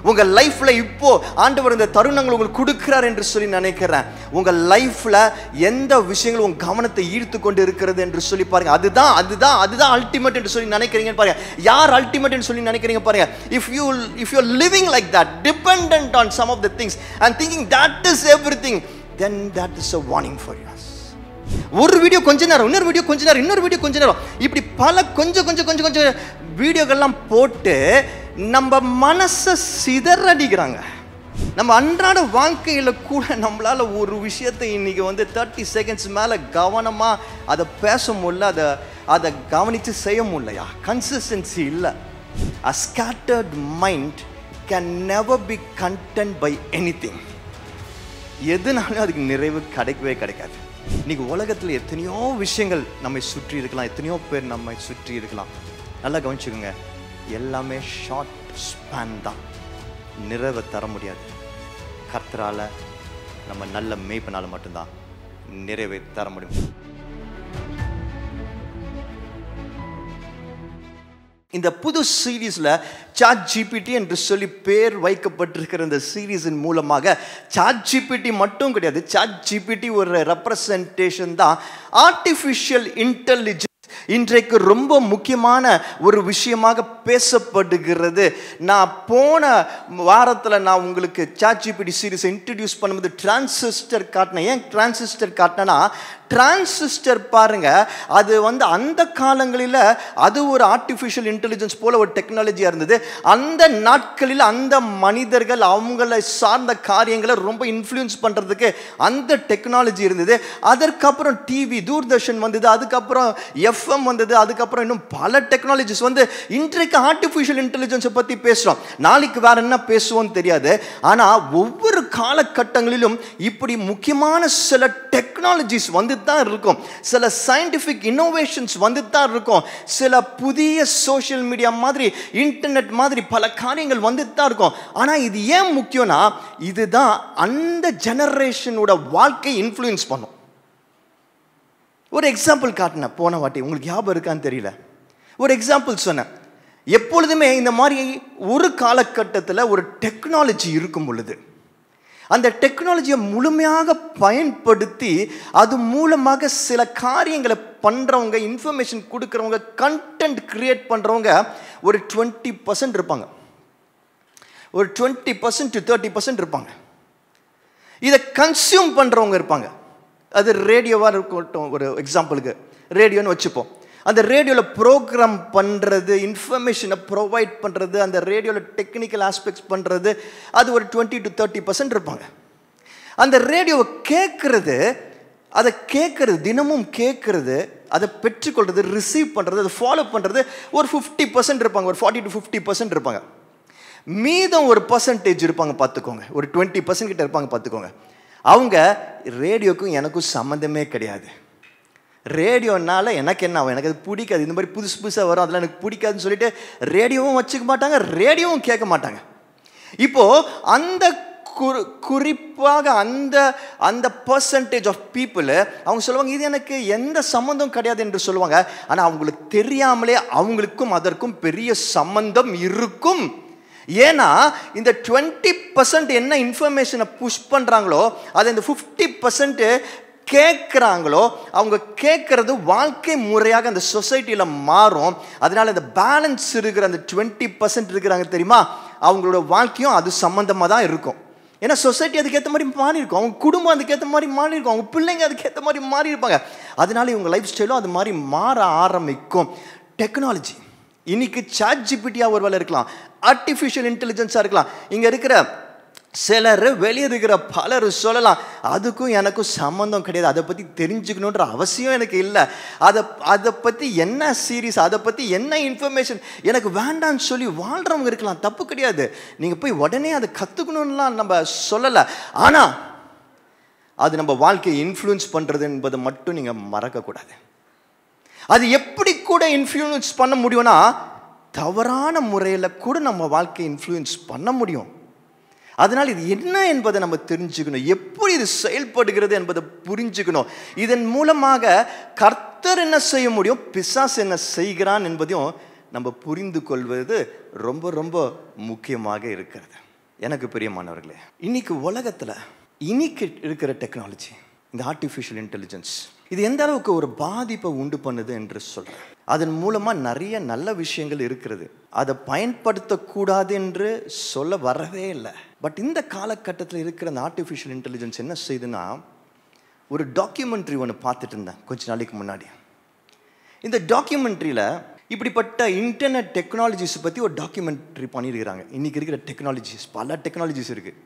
உங்க லைஃப்ல இப்போ ஆண்டவர் இந்த தருணங்கள் உங்களுக்கு கொடுக்கிறார் என்று சொல்லி நினைக்கிறேன். உங்க லைஃப்ல எந்த விஷயங்களும் உங்க கவனத்தை ஈர்த்து கொண்டு இருக்கிறது என்று சொல்லி பாருங்க. அதுதான் அல்டிமேட் என்று சொல்லி நினைக்கிறீங்க பாருங்க. யார் அல்டிமேட் என்று சொல்லி நினைக்கிறீங்க பாருங்க. if you are living like that, dependent on some of the things and thinking that is everything, then that is a warning for us. ஒரு வீடியோ கொஞ்ச நேரம், இன்னொரு வீடியோ கொஞ்ச நேரம், இன்னொரு வீடியோ கொஞ்ச நேரம், இப்படி பல கொஞ்சம் வீடியோக்கெல்லாம் போட்டு நம்ம மனசை சிதறடிக்கிறாங்க. நம்ம அன்றாட வாழ்க்கையில் கூட நம்மளால ஒரு விஷயத்தை இன்னைக்கு 30 செகண்ட்ஸ் மேலே கவனமாக அதை பேச முடியல, அதை கவனித்து செய்ய முடியலையா? கன்சிஸ்டன்சி இல்லை. A scattered mind can never be content by anything. எதுனாலும் அதுக்கு நிறைவு கிடைக்காது. இன்னைக்கு உலகத்தில் எத்தனையோ விஷயங்கள் நம்மை சுற்றி இருக்கலாம், எத்தனையோ பேர் நம்மை சுற்றி இருக்கலாம். நல்லா கவனிச்சுக்கோங்க, எல்லாமே ஷார்ட் ஸ்பேன் தான், நிறைவை தர முடியாது. கர்த்தரால நம்ம நல்ல மேய்ப்பனால மட்டும்தான் நிறைவை தர முடியும். இந்த புது சீரீஸ்ல சாட் ஜிபிடி என்று சொல்லி பேர் வைக்கப்பட்டிருக்கிற இந்த சீரீஸின் மூலமாக சாட் ஜிபிடி மட்டும் கிடையாது, சாட் ஜிபிடி ஒரு ரெப்ரசன்டேஷன் தான் ஆர்டிஃபிஷியல் இன்டெலிஜென்ஸ். இன்றைக்கு ரொம்ப முக்கியமான ஒரு விஷயமாக பேசப்படுகிறது. நான் போன வாரத்தில் நான் உங்களுக்கு சாட் ஜிபிடி சீரீஸை இன்ட்ரடியூஸ் பண்ணும்போது டிரான்சிஸ்டர் காட்டினேன். ஏன் டிரான்சிஸ்டர் காட்டினேன்னா, டிரான்சிஸ்டர் பாருங்க, அது அந்த காலங்களில் அது ஒரு ஆர்டிஃபிஷியல் இன்டெலிஜென்ஸ் போல ஒரு டெக்னாலஜியாக இருந்தது. அந்த நாட்களில் அந்த மனிதர்கள் அவங்களை சார்ந்த காரியங்களை ரொம்ப இன்ஃப்ளூயன்ஸ் பண்ணுறதுக்கு அந்த டெக்னாலஜி இருந்தது. அதற்கப்புறம் டிவி, தூர்தர்ஷன் வந்தது, அதுக்கப்புறம் எஃப்எம் வந்தது, அதுக்கப்புறம் இன்னும் பல டெக்னாலஜிஸ் இன்றைக்கு ஆர்டிஃபிஷியல் இன்டெலிஜென்ஸை பற்றி பேசுகிறோம். நாளைக்கு வேற என்ன பேசுவோன்னு தெரியாது. ஆனால் ஒவ்வொரு காலகட்டங்களிலும் இப்படி முக்கியமான சில டெக்னாலஜிஸ் தான் இருக்கும், சில சயின்டிபிக் இன்னோவேஷன்ஸ் தான் இருக்கும், சில புதிய சோஷியல் மீடியா மாதிரி, இன்டர்நெட் மாதிரி பல காரியங்கள் தான் இருக்கும். ஆனால் இது ஏன் முக்கியம்னா, இதுதான் அந்த ஜெனரேஷனோட வாழ்க்கை இன்ஃப்ளூயன்ஸ் பண்ணும். ஒரு எக்ஸாம்பிள் காட்டினேன் போன வாட்டி, உங்களுக்கு ஞாபகம் இருக்கான்னு தெரியல. ஒரு எக்ஸாம்பிள் சொன்னேன். எப்பொழுதுமே இந்த மாதிரி ஒரு காலகட்டத்தில் ஒரு டெக்னாலஜி இருக்கும் பொழுது அந்த டெக்னாலஜியை முழுமையாக பயன்படுத்தி அது மூலமாக சில காரியங்களை பண்ணுறவங்க, இன்ஃபர்மேஷன் கொடுக்குறவங்க, கண்டென்ட் கிரியேட் பண்ணுறவங்க ஒரு 20% இருப்பாங்க. ஒரு 20% to 30% இருப்பாங்க. இதை கன்சியூம் பண்ணுறவங்க இருப்பாங்க. அது ரேடியோவாக இருக்கட்டும், ஒரு எக்ஸாம்பிளுக்கு ரேடியோன்னு வச்சுப்போம். அந்த ரேடியோவில் ப்ரோக்ராம் பண்ணுறது, இன்ஃபர்மேஷனை ப்ரொவைட் பண்ணுறது, அந்த ரேடியோவில் டெக்னிக்கல் ஆஸ்பெக்ட்ஸ் பண்ணுறது, அது ஒரு 20 to 30% இருப்பாங்க. அந்த ரேடியோவை கேட்குறது, அதை கேட்குறது, தினமும் கேட்குறது, அதை பெற்றுக்கொள்வது, ரிசீவ் பண்ணுறது, அதை ஃபாலோ பண்ணுறது ஒரு 50% இருப்பாங்க. ஒரு 40 to 50% இருப்பாங்க. மீதம் ஒரு பர்சன்டேஜ் இருப்பாங்க பார்த்துக்கோங்க, ஒரு 20% கிட்ட இருப்பாங்க பார்த்துக்கோங்க. அவங்க ரேடியோக்கும் எனக்கும் சம்மந்தமே கிடையாது. ரேடியோனால எனக்கு என்ன ஆகும், எனக்கு அது பிடிக்காது, இந்த மாதிரி புதுசாக வரும், அதெல்லாம் எனக்கு பிடிக்காதுன்னு சொல்லிட்டு ரேடியோவும் வச்சுக்க மாட்டாங்க, ரேடியோவும் கேட்க மாட்டாங்க. இப்போது அந்த குறிப்பாக அந்த பர்சன்டேஜ் ஆஃப் பீப்புள் அவங்க சொல்லுவாங்க, இது எனக்கு எந்த சம்மந்தம் கிடையாது என்று சொல்லுவாங்க. ஆனால் அவங்களுக்கு தெரியாமலே அவங்களுக்கும் அதற்கும் பெரிய சம்பந்தம் இருக்கும். ஏன்னா இந்த 20% என்ன இன்ஃபர்மேஷனை புஷ் பண்ணுறாங்களோ அதை இந்த 50% கேட்குறாங்களோ, அவங்க கேட்குறது வாழ்க்கை முறையாக அந்த சொசைட்டியில் மாறும். அதனால் இந்த பேலன்ஸ் இருக்கிற அந்த 20% இருக்கிறாங்க தெரியுமா, அவங்களோட வாழ்க்கையும் அது சம்மந்தமாக தான் இருக்கும். ஏன்னா சொசைட்டி அதுக்கேற்ற மாதிரி மாறி இருக்கும், அவங்க குடும்பம் அதுக்கேற்ற மாதிரி மாறி இருக்கும், அவங்க பிள்ளைங்க அதுக்கேற்ற மாதிரி மாறி இருப்பாங்க. அதனால இவங்க லைஃப் ஸ்டைலும் அது மாதிரி மாற ஆரம்பிக்கும். டெக்னாலஜி இன்னைக்கு சாட் ஜிபிடியாக ஒரு வேலை இருக்கலாம், ஆர்டிஃபிஷியல் இன்டெலிஜென்ஸாக இருக்கலாம். இங்கே இருக்கிற சிலர், வெளியே இருக்கிற பலர் சொல்லலாம், அதுக்கும் எனக்கும் சம்மந்தம் கிடையாது, அதை பற்றி தெரிஞ்சுக்கணுன்ற அவசியம் எனக்கு இல்லை, அதை பற்றி என்ன சீரீஸ், அதை பற்றி என்ன இன்ஃபர்மேஷன் எனக்கு வேண்டான்னு சொல்லி வாழ்கிறவங்க இருக்கலாம், தப்பு கிடையாது. நீங்கள் போய் உடனே அதை கற்றுக்கணும்லாம் நம்ம சொல்லலை. ஆனால் அது நம்ம வாழ்க்கையை இன்ஃப்ளூயன்ஸ் பண்ணுறது என்பதை மட்டும் நீங்கள் மறக்கக்கூடாது. அது எப்படி கூட இன்ஃப்ளூயன்ஸ் பண்ண முடியும்னா, தவறான முறையில் கூட நம்ம வாழ்க்கையை இன்ஃப்ளூயன்ஸ் பண்ண முடியும். அதனால் இது என்ன என்பதை நம்ம தெரிஞ்சுக்கணும், எப்படி இது செயல்படுகிறது என்பதை புரிஞ்சுக்கணும். இதன் மூலமாக கர்த்தர் என்ன செய்ய முடியும், பிசாசு என்ன செய்கிறான் என்பதையும் நம்ம புரிந்து கொள்வது ரொம்ப ரொம்ப முக்கியமாக இருக்கிறது. எனக்கு பிரியமானவர்களே, இன்னைக்கு உலகத்தில் இன்னைக்கு இருக்கிற டெக்னாலஜி, இந்த ஆர்டிஃபிஷியல் இன்டெலிஜென்ஸ், இது எந்த அளவுக்கு ஒரு பாதிப்பை உண்டு பண்ணுது என்று சொல்கிறேன். அதன் மூலமாக நிறைய நல்ல விஷயங்கள் இருக்கிறது, அதை பயன்படுத்தக்கூடாது என்று சொல்ல வரவே இல்லை. பட் இந்த காலகட்டத்தில் இருக்கிற அந்த ஆர்டிஃபிஷியல் இன்டெலிஜென்ஸ் என்ன செய்யுதுன்னா, ஒரு டாக்குமெண்ட்ரி ஒன்று பார்த்துட்டு இருந்தேன் கொஞ்ச நாளைக்கு முன்னாடி. இந்த டாக்குமெண்ட்ரியில் இப்படிப்பட்ட இன்டர்நெட் டெக்னாலஜிஸ் பற்றி ஒரு டாக்குமெண்ட்ரி பண்ணியிருக்கிறாங்க. இன்றைக்கி இருக்கிற டெக்னாலஜிஸ், பல டெக்னாலஜிஸ் இருக்குது,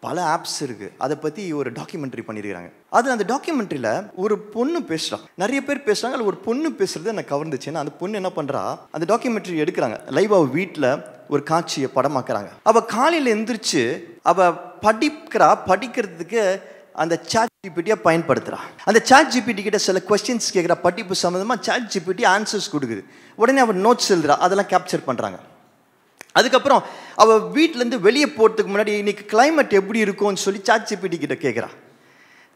பல ஆப்ஸ் இருக்குது, அதை பற்றி ஒரு டாக்குமெண்ட்ரி பண்ணியிருக்கிறாங்க. அது அந்த டாக்குமெண்ட்ரியில் ஒரு பொண்ணு பேசுகிறான். நிறைய பேர் பேசுகிறாங்க, அதில் ஒரு பொண்ணு பேசுகிறது எனக்கு கவர்ந்துச்சு. ஏன்னா அந்த பொண்ணு என்ன பண்ணுறா, அந்த டாக்குமெண்ட்ரி எடுக்கிறாங்க லைவ், அவள் வீட்டில் ஒரு காட்சியை படமாக்குறாங்க. அவள் காலையில் எந்திரிச்சு அவள் படிக்கிறதுக்கு அந்த சாட் ஜிபிடியை பயன்படுத்துகிறா. அந்த சாட் ஜிபிடி கிட்ட சில கொஸ்டின்ஸ் கேட்குறா, படிப்பு சம்மந்தமாக. சாட் ஜிபிடி ஆன்சர்ஸ் கொடுக்குது. உடனே அவள் நோட்ஸ் எழுதுறா, அதெல்லாம் கேப்சர் பண்ணுறாங்க. அதுக்கப்புறம் அவள் வீட்டிலேருந்து வெளியே போகிறதுக்கு முன்னாடி இன்னைக்கு கிளைமேட் எப்படி இருக்கும்னு சொல்லி சாட் ஜிபிடி கிட்ட கேட்குறா.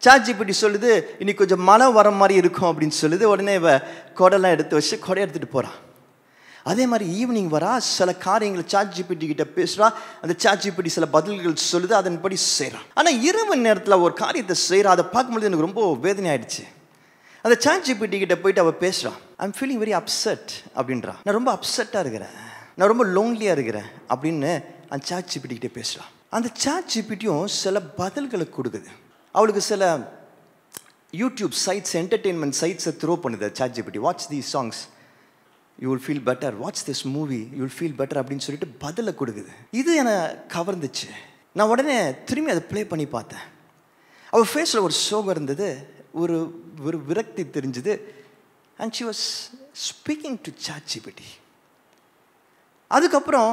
சாட் ஜிபிடி சொல்லுது, இன்னைக்கு கொஞ்சம் மழை வர மாதிரி இருக்கும் அப்படின்னு சொல்லுது. உடனே இவ கொடைலாம் எடுத்து வச்சு கொடை எடுத்துகிட்டு போகிறான். அதே மாதிரி ஈவினிங் வரா, சில காரியங்களை சாட் ஜிபிடி கிட்ட பேசுகிறா. அந்த சாட் ஜிபிடி சில பதில்கள் சொல்லுது, அதன்படி செய்கிறான். ஆனால் இரவு நேரத்தில் ஒரு காரியத்தை செய்கிறா. அதை பார்க்கும்போது எனக்கு ரொம்ப வேதனை ஆயிடுச்சு. அந்த சாட் ஜிபிடி கிட்ட போயிட்டு அவள் பேசுகிறான். ஐம் ஃபீலிங் வெரி அப்செட் அப்படின்றா. நான் ரொம்ப அப்செட்டாக இருக்கிறேன், நான் ரொம்ப லோன்லியாக இருக்கிறேன் அப்படின்னு அந்த சாட் ஜிபிடி கிட்டே பேசுகிறான். அந்த சாட் ஜிபிடியும் சில பதில்களை கொடுக்குது. அவளுக்கு சில யூடியூப் சைட்ஸ், என்டர்டெயின்மெண்ட் சைட்ஸை த்ரோ பண்ணுது ChatGPT. Watch these songs, you will feel better, watch this movie, you will feel better அப்படின்னு சொல்லிட்டு பதிலை கொடுக்குது. இது என்னை கவர்ந்துச்சு. நான் உடனே திரும்பி அதை ப்ளே பண்ணி பார்த்தேன். அவள் ஃபேஸில் ஒரு சோகம் இருந்தது, ஒரு ஒரு விரக்தி தெரிஞ்சுது. And she was speaking to ChatGPT. அதுக்கப்புறம்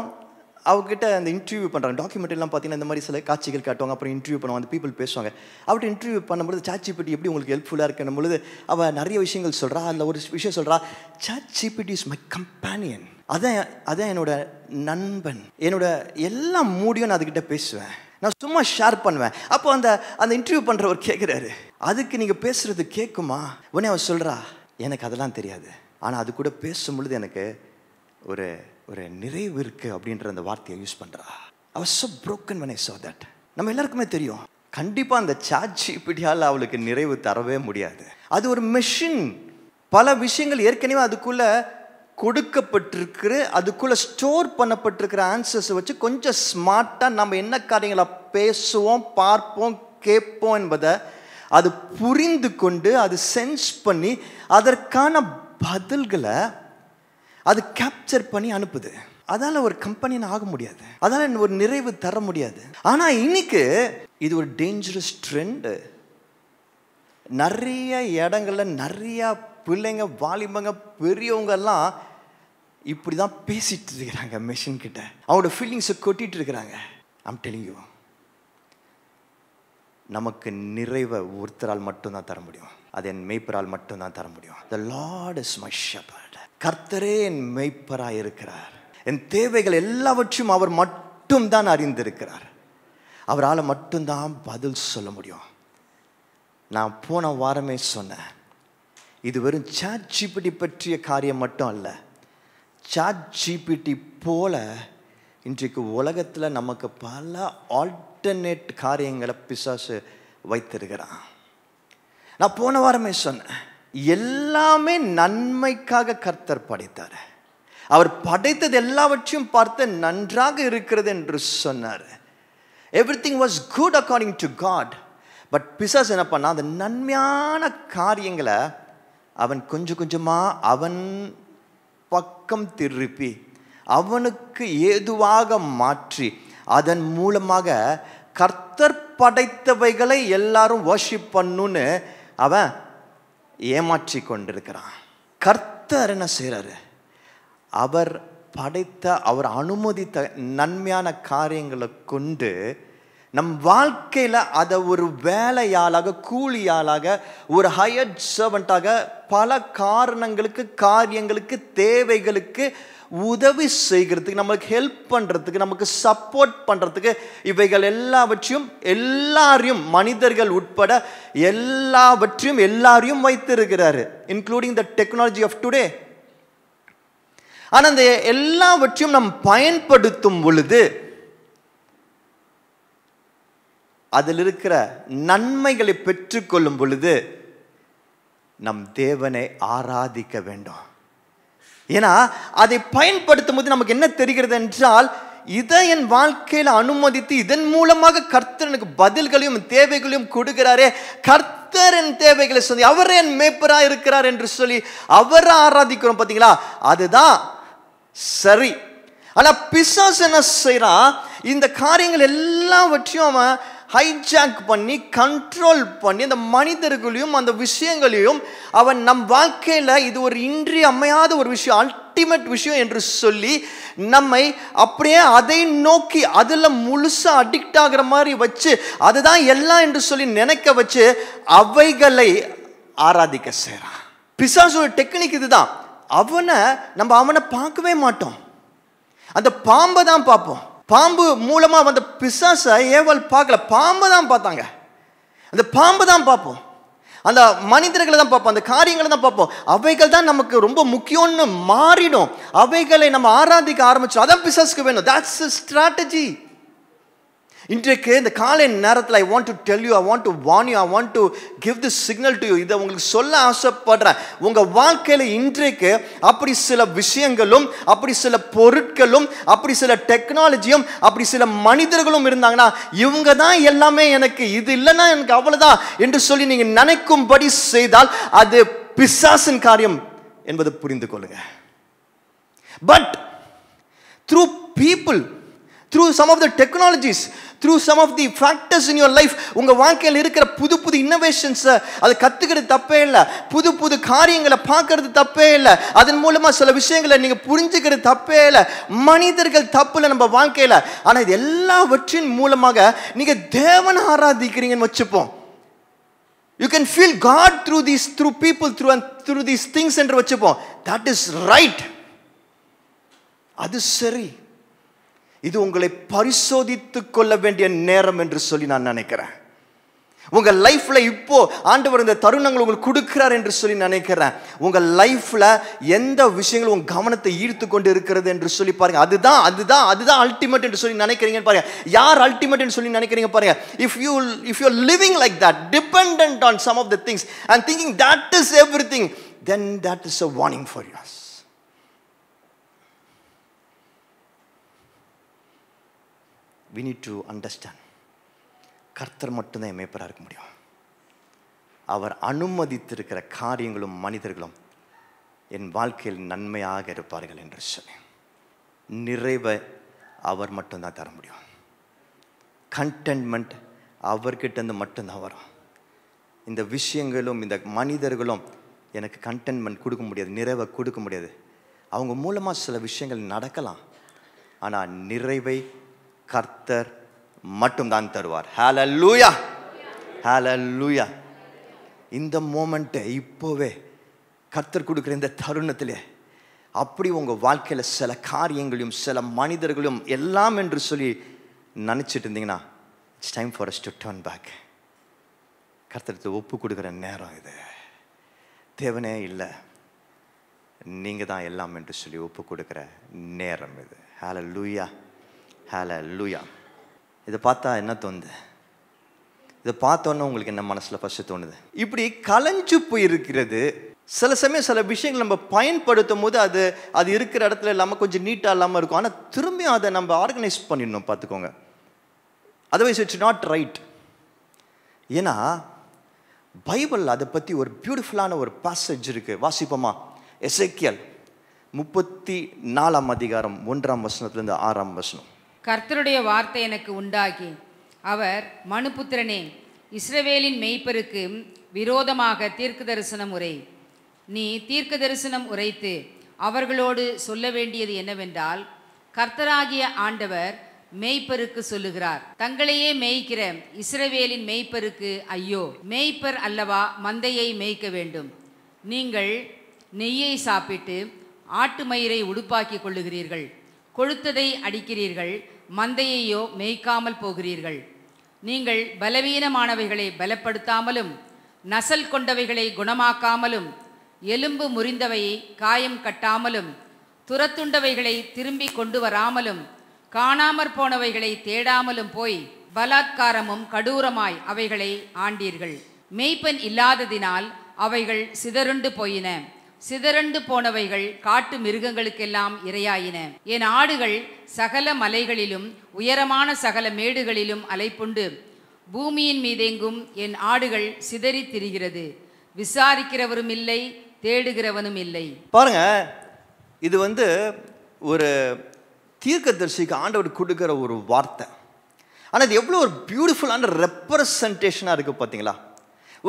அவகிட்ட அந்த இன்டர்வியூ பண்ணுறாங்க. டாக்குமெண்ட்ரிலாம் பார்த்தீங்கன்னா இந்த மாதிரி சில காட்சிகள் காட்டுவாங்க, அப்புறம் இன்டர்வியூ பண்ணுவாங்க, அந்த பீப்புள் பேசுவாங்க. அவர்கிட்ட இன்டர்வியூ பண்ணும்போது சாட் ஜிபிடி எப்படி உங்களுக்கு ஹெல்ப்ஃபுல்லாக இருக்கணும் பொழுது அவள் நிறைய விஷயங்கள் சொல்கிறா. அதில் ஒரு விஷயம் சொல்கிறா, ChatGPT is my companion. அதான் என்னோட நண்பன், என்னோட எல்லா மூடியும் நான் அதுக்கிட்ட பேசுவேன், நான் சும்மா ஷேர் பண்ணுவேன். அப்போ அந்த இன்டர்வியூ பண்ணுறவர் கேட்குறாரு, அதுக்கு நீங்கள் பேசுகிறது கேட்குமா? உடனே அவள் சொல்கிறா, எனக்கு அதெல்லாம் தெரியாது, ஆனால் அது கூட பேசும்பொழுது எனக்கு ஒரு ஒரு நிறைவு இருக்குது அப்படின்ற அந்த வார்த்தையை யூஸ் பண்ணுறா. I was so broken when I saw that. நம்ம எல்லாருக்குமே தெரியும், கண்டிப்பாக அந்த சாட் ஜிபிடியால் அவளுக்கு நிறைவு தரவே முடியாது. அது ஒரு மெஷின். பல விஷயங்கள் ஏற்கனவே அதுக்குள்ளே கொடுக்கப்பட்டிருக்கிற, அதுக்குள்ளே ஸ்டோர் பண்ணப்பட்டிருக்கிற ஆன்சர்ஸை வச்சு கொஞ்சம் ஸ்மார்ட்டாக நம்ம என்ன காரியங்களை பேசுவோம், பார்ப்போம், கேட்போம் என்பதை அது புரிந்து கொண்டு, அது சென்ஸ் பண்ணி அதற்கான பதில்களை அது கேப்சர் பண்ணி அனுப்புது. அதால் ஒரு கம்பெனின்னு ஆக முடியாது, அதால் ஒரு நிறைவு தர முடியாது. ஆனால் இன்னைக்கு இது ஒரு டேஞ்சரஸ் ட்ரெண்டு. நிறைய இடங்களில் நிறையா பிள்ளைங்க, வாலிபங்க, பெரியவங்கெல்லாம் இப்படி தான் பேசிட்டு இருக்கிறாங்க மெஷின் கிட்ட. அவங்களோட ஃபீலிங்ஸை கொட்டிட்டு இருக்கிறாங்க. ஐம் டெல்லிங் யூ, நமக்கு நிறைவை ஒருத்தரால் மட்டும்தான் தர முடியும். அது என் மேய்ப்பரால் மட்டும்தான் தர முடியும். The Lord is my shepherd. கர்த்தரே என் மேய்ப்பராய் இருக்கிறார். என் தேவைகள் எல்லாவற்றையும் அவர் மட்டும்தான் அறிந்திருக்கிறார். அவரால் மட்டும்தான் பதில் சொல்ல முடியும். நான் போன வாரமே சொன்னேன், இது வெறும் சாட் ஜிபிடி பற்றிய காரியம் மட்டும் அல்ல. சாட் ஜிபிடி போல இன்றைக்கு உலகத்தில் நமக்கு பல ஆல்டர்னேட் காரியங்களை பிசாசு வைத்திருக்கிறான். நான் போன வாரமே சொன்னேன், எல்லாமே நன்மைக்காக கர்த்தர் படைத்தார். அவர் படைத்தது எல்லாவற்றையும் பார்த்து நன்றாக இருக்கிறது என்று சொன்னார். Everything was good according to God. But பிசாசு என்ன பண்ணா, அந்த நன்மையான காரியங்களை அவன் கொஞ்சம் கொஞ்சமாக அவன் பக்கம் திருப்பி அவனுக்கு ஏதுவாக மாற்றி அதன் மூலமாக கர்த்தர் படைத்தவைகளை எல்லாரும் வர்ஷிப் பண்ணுன்னு அவன் ஏமாற்றி கொண்டிருக்கிறான். கர்த்தர் என்ன செய்கிறாரு, அவர் படைத்த, அவர் அனுமதித்த நன்மையான காரியங்களை கொண்டு நம் வாழ்க்கையில் அதை ஒரு வேலையாளாக, கூலியாளாக, ஒரு ஹையர்ட் சர்வெண்ட்டாக பல காரணங்களுக்கு, காரியங்களுக்கு, தேவைகளுக்கு உதவி செய்கிறதுக்கு, நமக்கு ஹெல்ப் பண்ணுறதுக்கு, நமக்கு சப்போர்ட் பண்ணுறதுக்கு, இவைகள் எல்லாவற்றையும் எல்லாரையும், மனிதர்கள் உட்பட எல்லாரையும் வைத்திருக்கிறாரு, including the technology of today. ஆனால் அந்த எல்லாவற்றையும் நாம் பயன்படுத்தும் பொழுது அதில் இருக்கிற நன்மைகளை பெற்றுக்கொள்ளும் பொழுது நம் தேவனை ஆராதிக்க வேண்டும். ஏன்னா அதை பயன்படுத்தும் போது நமக்கு என்ன தெரிகிறது என்றால், இதை என் வாழ்க்கையில் அனுமதித்து இதன் மூலமாக கர்த்தர் எனக்கு பதில்களையும் தேவைகளையும் கொடுக்கிறாரே, கர்த்தர் என் தேவைகளை சொல்லி அவர் என் மேய்ப்பராக இருக்கிறார் என்று சொல்லி அவரை ஆராதிக்கிறோம். பார்த்தீங்களா, அதுதான் சரி. ஆனா பிசாசு என்ன செய்யறான், இந்த காரியங்கள் எல்லாவற்றையும் அவன் ஹைஜாக் பண்ணி கண்ட்ரோல் பண்ணி அந்த மனிதர்களையும் அந்த விஷயங்களையும் அவன் நம் வாழ்க்கையில இது ஒரு இன்றியமையாத ஒரு விஷயம், அல்டிமேட் விஷயம் என்று சொல்லி நம்மை அப்படியே அதை நோக்கி அதுல முழுசா அடிக்ட் ஆகிற மாதிரி வச்சு, அதுதான் எல்லாம் என்று சொல்லி நினைக்க வச்சு அவைகளை ஆராதிக்க செய்றான். பிசாசோட டெக்னிக் இதுதான். அவனை பார்க்கவே மாட்டோம், அந்த பாம்பை தான் பார்ப்போம். பாம்பு மூலமா வந்த பிசாசை ஏவல் பார்க்கல, பாம்பை தான் பார்த்தாங்க. அந்த பாம்பை தான் பார்ப்போம், அந்த மனிதர்களை தான் பார்ப்போம், அந்த காரியங்களை தான் பார்ப்போம். அவைகள் தான் நமக்கு ரொம்ப முக்கியம்னு மாறிடும். அவைகளை நம்ம ஆராதிக்க ஆரம்பிச்சோம். அதான் பிசாசுக்கு வேணும். That's a strategy. இன்றைக்கு இந்த காலை நேரத்தில் I want to tell you, I want to warn you, I want to give this signal to you. இதை உங்களுக்கு சொல்ல ஆசைப்படுறேன். உங்கள் வாழ்க்கையில் இன்றைக்கு அப்படி சில விஷயங்களும், அப்படி சில பொருட்களும், அப்படி சில டெக்னாலஜியும், அப்படி சில மனிதர்களும் இருந்தாங்கன்னா, இவங்க தான் எல்லாமே எனக்கு, இது இல்லைன்னா எனக்கு அவ்வளோதான் என்று சொல்லி நீங்கள் நினைக்கும்படி செய்தால் அது பிசாசின் காரியம் என்பதை புரிந்து கொள்ளுங்க. But through people, through some of the technologies, through some of the factors in your life, உங்க வாழ்க்கையில் இருக்கிற புது புது இன்னோவேஷன்ஸ் அதை கத்துக்கிறது தப்பே இல்லை, புது புது காரியங்களை பார்க்கறது தப்பே இல்லை, அதன் மூலமா சில விஷயங்களை நீங்க புரிஞ்சுக்கிறது தப்பே இல்லை. மனிதர்கள் தப்பு இல்லை நம்ம வாழ்க்கையில. ஆனா இது எல்லாவற்றின் மூலமாக நீங்க தேவனை ஆராதிக்கிறீங்கன்னு வச்சுப்போம். You can feel God through people, through these things என்று வச்சுப்போம். That is right. அது சரி. இது உங்களை பரிசோதித்துக் கொள்ள வேண்டிய நேரம் என்று சொல்லி நான் நினைக்கிறேன். உங்க லைஃப்ல இப்போ ஆண்டவர் இந்த தருணங்கள் உங்களுக்கு கொடுக்கிறார் என்று சொல்லி நினைக்கிறேன். உங்க லைஃப்ல எந்த விஷயங்களும் உங்க கவனத்தை ஈர்த்து கொண்டு இருக்கிறது என்று சொல்லி பாருங்க. அதுதான் அல்டிமேட் என்று சொல்லி நினைக்கிறீங்க பாருங்க. யார் அல்டிமேட் என்று சொல்லி நினைக்கிறீங்க பாருங்க. If you are living like that, dependent on some of the things and thinking that is everything, then that is a warning for us. We need to understand, கர்த்தர் மட்டும்தான் மேய்ப்பராக இருக்க முடியும். அவர் அனுமதித்திருக்கிற காரியங்களும் மனிதர்களும் என் வாழ்க்கையில் நன்மையாக இருப்பார்கள் என்று சொல்லி நிறைவை அவர் மட்டும்தான் தர முடியும். கண்டென்ட்மெண்ட் அவர்கிட்டருந்து மட்டும்தான் வரும். இந்த விஷயங்களும் இந்த மனிதர்களும் எனக்கு கண்டென்ட்மெண்ட் கொடுக்க முடியாது, நிறைவை கொடுக்க முடியாது. அவங்க மூலமாக சில விஷயங்கள் நடக்கலாம், ஆனால் நிறைவை கர்த்தர் மட்டும்தான் தருவார். ஹல்லேலூயா, ஹல்லேலூயா. இந்த மோமெண்ட்டை இப்போவே கர்த்தர் கொடுக்குற இந்த தருணத்திலே அப்படி உங்கள் வாழ்க்கையில் சில காரியங்களையும் சில மனிதர்களும் எல்லாம் என்று சொல்லி நினச்சிட்டு இருந்தீங்கன்னா, it's time for us to turn back. கர்த்தருக்கு ஒப்பு கொடுக்குற நேரம் இது. தேவனே இல்லை, நீங்கள் தான் எல்லாம் என்று சொல்லி ஒப்பு கொடுக்குற நேரம் இது. ஹல்லேலூயா, ஹல்லேலூயா. இதை பார்த்தா என்ன தோணுது? இதை பார்த்தோன்னே உங்களுக்கு என்ன மனசில் ஃபஸ்ட்டு தோணுது? இப்படி கலைஞ்சு போயிருக்கிறது. சில சமயம் சில விஷயங்கள் நம்ம பயன்படுத்தும் போது அது இருக்கிற இடத்துல இல்லாமல் கொஞ்சம் நீட்டாக இல்லாமல் இருக்கும். ஆனால் திரும்பியும் அதை நம்ம ஆர்கனைஸ் பண்ணிடணும், பார்த்துக்கோங்க. Otherwise it's not right. ஏன்னா பைபிள் அதை பற்றி ஒரு பியூட்டிஃபுல்லான ஒரு பாசேஜ் இருக்குது. வாசிப்போமா? எசேக்கியேல் 34 அதிகாரம் 1 6. கர்த்தருடைய வார்த்தை எனக்கு உண்டாகி, அவர் மனுபுத்திரனே, இஸ்ரவேலின் மேய்ப்பருக்கு விரோதமாக தீர்க்க தரிசனம் உரை. நீ தீர்க்க தரிசனம் உரைத்து அவர்களோடு சொல்ல வேண்டியது என்னவென்றால், கர்த்தராகிய ஆண்டவர் மேய்ப்பருக்கு சொல்லுகிறார், தங்களையே மேய்க்கிற இஸ்ரவேலின் மேய்ப்பருக்கு ஐயோ! மேய்ப்பர் அல்லவா மந்தையை மேய்க்க வேண்டும். நீங்கள் நெய்யை சாப்பிட்டு ஆட்டு மயிரை உடுப்பாக்கி கொள்ளுகிறீர்கள், கொழுத்ததை அடிக்கிறீர்கள், மந்தையையோ மேய்க்காமல் போகிறீர்கள். நீங்கள் பலவீனமானவைகளை பலப்படுத்தாமலும் நசல் கொண்டவைகளை குணமாக்காமலும் எலும்பு முறிந்தவையை காயம் கட்டாமலும் துரத்துண்டவைகளை திரும்பி கொண்டு வராமலும் காணாமற் போனவைகளை தேடாமலும் போய் பலாத்காரமும் கடூரமாய் அவைகளை ஆண்டீர்கள். மேய்ப்பன் இல்லாததினால் அவைகள் சிதறுண்டு போயின. சிதறண்டு போனவைகள் காட்டு மிருகங்களுக்கெல்லாம் இரையாயின. என் ஆடுகள் சகல மலைகளிலும் உயரமான சகல மேடுகளிலும் அலைப்புண்டு பூமியின் மீதெங்கும் என் ஆடுகள் சிதறி திரிகிறது. விசாரிக்கிறவரும் இல்லை, தேடுகிறவனும் இல்லை. பாருங்க, இது ஒரு தீர்க்கதரிசிக்கு ஆண்டவர் கொடுக்கிற ஒரு வார்த்தை. ஆனால் இது எவ்வளோ ஒரு பியூட்டிஃபுல்லான ரெப்ரசன்டேஷனாக இருக்குது பார்த்தீங்களா?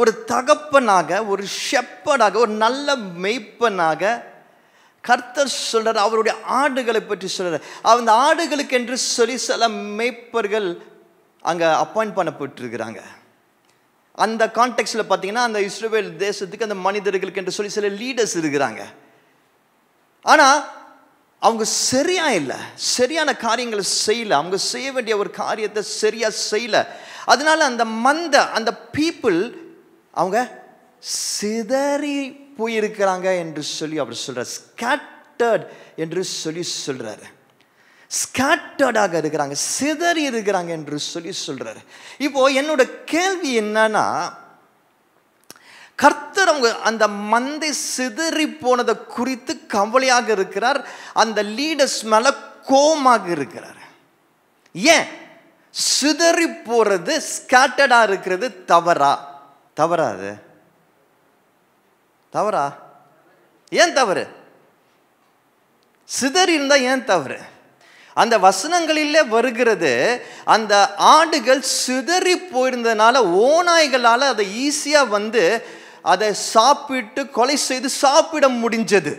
ஒரு தகப்பனாக, ஒரு ஷெப்பர்டாக, ஒரு நல்ல மெய்ப்பனாக கர்த்தர் சொல்கிறார். அவருடைய ஆடுகளை பற்றி சொல்கிறார். அந்த ஆடுகளுக்கு என்று சொல்லி சில மெய்ப்பர்கள் அங்கே அப்பாயிண்ட் பண்ணப்பட்டிருக்கிறாங்க. அந்த கான்டெக்ஸ்டில் பார்த்தீங்கன்னா அந்த இஸ்ரவேல் தேசத்துக்கு அந்த மனிதர்களுக்கு என்று சொல்லி சில லீடர்ஸ் இருக்கிறாங்க. ஆனால் அவங்க சரியா இல்லை, சரியான காரியங்களை செய்யலை. அவங்க செய்ய வேண்டிய ஒரு காரியத்தை சரியாக செய்யலை. அதனால அந்த பீப்புள் அவங்க சிதறி போயிருக்கிறாங்க என்று சொல்லி அவர் சொல்கிறார். ஸ்கேட்டர்ட் என்று சொல்லி சொல்கிறாரு. ஸ்கேட்டர்டாக இருக்கிறாங்க, சிதறி இருக்கிறாங்க என்று சொல்லி சொல்கிறாரு. இப்போ என்னோட கேள்வி என்னன்னா, கர்த்தர் அவங்க அந்த மந்தை சிதறி போனதை குறித்து கவலையாக இருக்கிறார். அந்த லீடர்ஸ் மேல கோபமாக இருக்கிறார். ஏன் சிதறி போறது, ஸ்கேட்டர்டா இருக்கிறது தவறா? தவறாது? தவறா? ஏன் தவறு? சிதறி இருந்தா ஏன் தவறு? அந்த வசனங்களிலே வருகிறது, அந்த ஆடுகள் சிதறி போயிருந்ததுனால ஓநாய்களால் அதை ஈஸியாக அதை சாப்பிட்டு கொலை செய்து சாப்பிட முடிஞ்சது.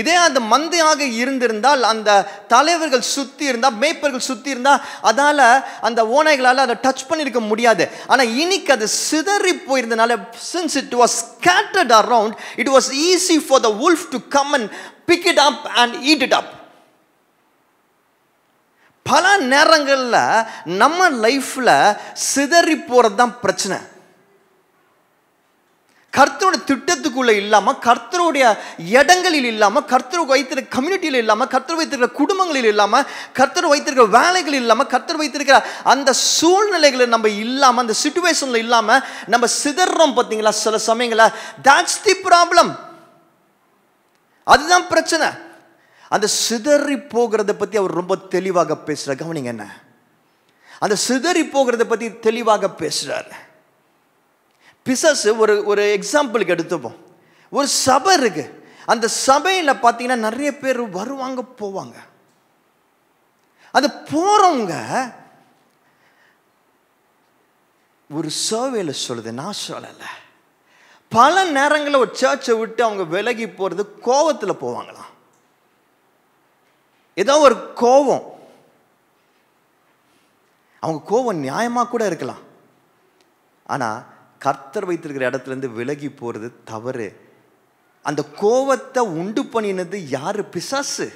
இதே அந்த மந்தையாக இருந்திருந்தால், அந்த தலைவர்கள் சுற்றி இருந்தால், மேய்ப்பர்கள் சுற்றி இருந்தால், அதால் அந்த ஓநாய்களால் அதை டச் பண்ணியிருக்க முடியாது. ஆனால் இன்னைக்கு அது சிதறி போயிருந்தனால, since it was scattered around, it was easy for the wolf to come and pick it up and eat it up. பல நேரங்களில் நம்ம லைஃப்பில் சிதறி போகிறது தான் பிரச்சனை. கர்த்தருடைய திட்டத்துக்குள்ள இல்லாமல், கர்த்தருடைய இடங்களில் இல்லாமல், கர்த்தர் வைத்திருக்கிற கம்யூனிட்டியில் இல்லாமல், கர்த்தர் வைத்திருக்கிற குடும்பங்களில் இல்லாமல், கர்த்தர் வைத்திருக்கிற வேலைகள் இல்லாமல், கர்த்தர் வைத்திருக்கிற அந்த சூழ்நிலைகளில் நம்ம இல்லாமல், அந்த சிச்சுவேஷனில் இல்லாமல் நம்ம சிதறோம் பார்த்தீங்களா? சில சமயங்களில் that's the problem. அதுதான் பிரச்சனை. அந்த சிதறி போகிறத பற்றி அவர் ரொம்ப தெளிவாக பேசுகிறார். கவனிங்க, என்ன அந்த சிதறி போகிறத பற்றி தெளிவாக பேசுகிறார். பிசாசு ஒரு எக்ஸாம்பிளுக்கு எடுத்துப்போம். ஒரு சபை இருக்கு. அந்த சபையில் பார்த்தீங்கன்னா நிறைய பேர் வருவாங்க, போவாங்க. அது போறவங்க ஒரு சர்வேல சொல்லுது, நான் சொல்லலை, பல நேரங்களில் ஒரு சர்ச்சை விட்டு அவங்க விலகி போகிறது கோபத்தில் போவாங்களாம். ஏதோ ஒரு கோபம், அவங்க கோபம் நியாயமாக கூட இருக்கலாம். ஆனால் கர்த்தர் வைத்திருக்கிற இடத்துலேருந்து விலகி போகிறது தவறு. அந்த கோபத்தை உண்டு பண்ணினது யாரு? பிசாசு.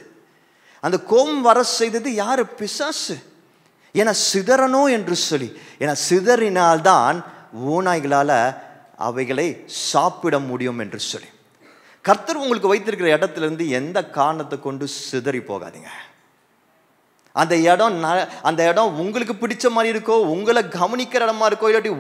அந்த கோபம் வர செய்தது யாரு? பிசாசு. ஏன்னா சிதறணும் என்று சொல்லி, ஏன்னா சிதறினால்தான் ஓநாய்களால் அவைகளை சாப்பிட முடியும் என்று சொல்லி. கர்த்தர் உங்களுக்கு வைத்திருக்கிற இடத்துலேருந்து எந்த காரணத்தை கொண்டு சிதறி போகாதீங்க. அந்த இடம் உங்களுக்கு பிடிச்ச மாதிரி இருக்கோ, உங்களை கவனிக்கிற இடமா இருக்கோ, இல்லாட்டி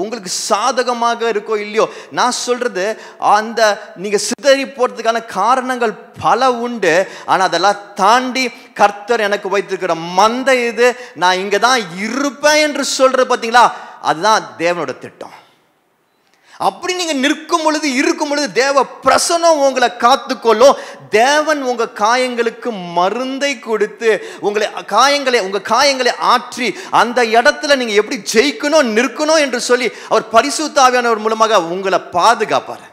உங்களுக்கு சாதகமாக இருக்கோ இல்லையோ, நான் சொல்றது அந்த நீங்க சிதறி போறதுக்கான காரணங்கள் பல உண்டு. ஆனால் அதெல்லாம் தாண்டி கர்த்தர் எனக்கு வைத்திருக்கிற மந்தை இது, நான் இங்கே தான் இருப்பேன் என்று சொல்றது பார்த்தீங்களா, அதுதான் தேவனோட திட்டம். அப்படி நீங்க நிற்கும் பொழுது, இருக்கும் பொழுது தேவ பிரசன்னம் உங்களை காத்துக்கொள்ளும். தேவன் உங்க காயங்களுக்கு மருந்தை கொடுத்து உங்க காயங்களை ஆற்றி அந்த இடத்துல நீங்க எப்படி ஜெயிக்கணும், நிற்கணும் என்று சொல்லி அவர் பரிசுத்த ஆவியானவர் மூலமாக உங்களை பாதுகாப்பார்.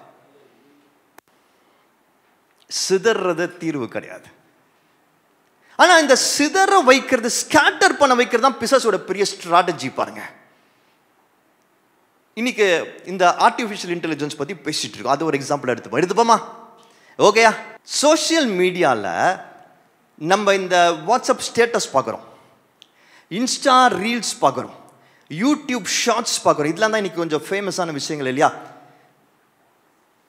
சிதறது தீர்வு கிடையாது. ஆனா இந்த சிதற வைக்கிறது, ஸ்கேட்டர் பண்ண வைக்கிறது தான் பிசாசோட பெரிய ஸ்ட்ராட்டஜி. பாருங்க, இன்னைக்கு இந்த ஆர்டிஃபிஷியல் இன்டெலிஜென்ஸ் பற்றி பேசிட்டு இருக்கோம். அது ஒரு எக்ஸாம்பிள் எடுத்துப்போமா? ஓகேயா? சோஷியல் மீடியாவில் நம்ம இந்த வாட்ஸ்அப் ஸ்டேட்டஸ் பார்க்குறோம், இன்ஸ்டா ரீல்ஸ் பார்க்குறோம், யூடியூப் ஷார்ட்ஸ் பார்க்குறோம். இதெல்லாம் தான் இன்னைக்கு கொஞ்சம் ஃபேமஸான விஷயங்கள் இல்லையா?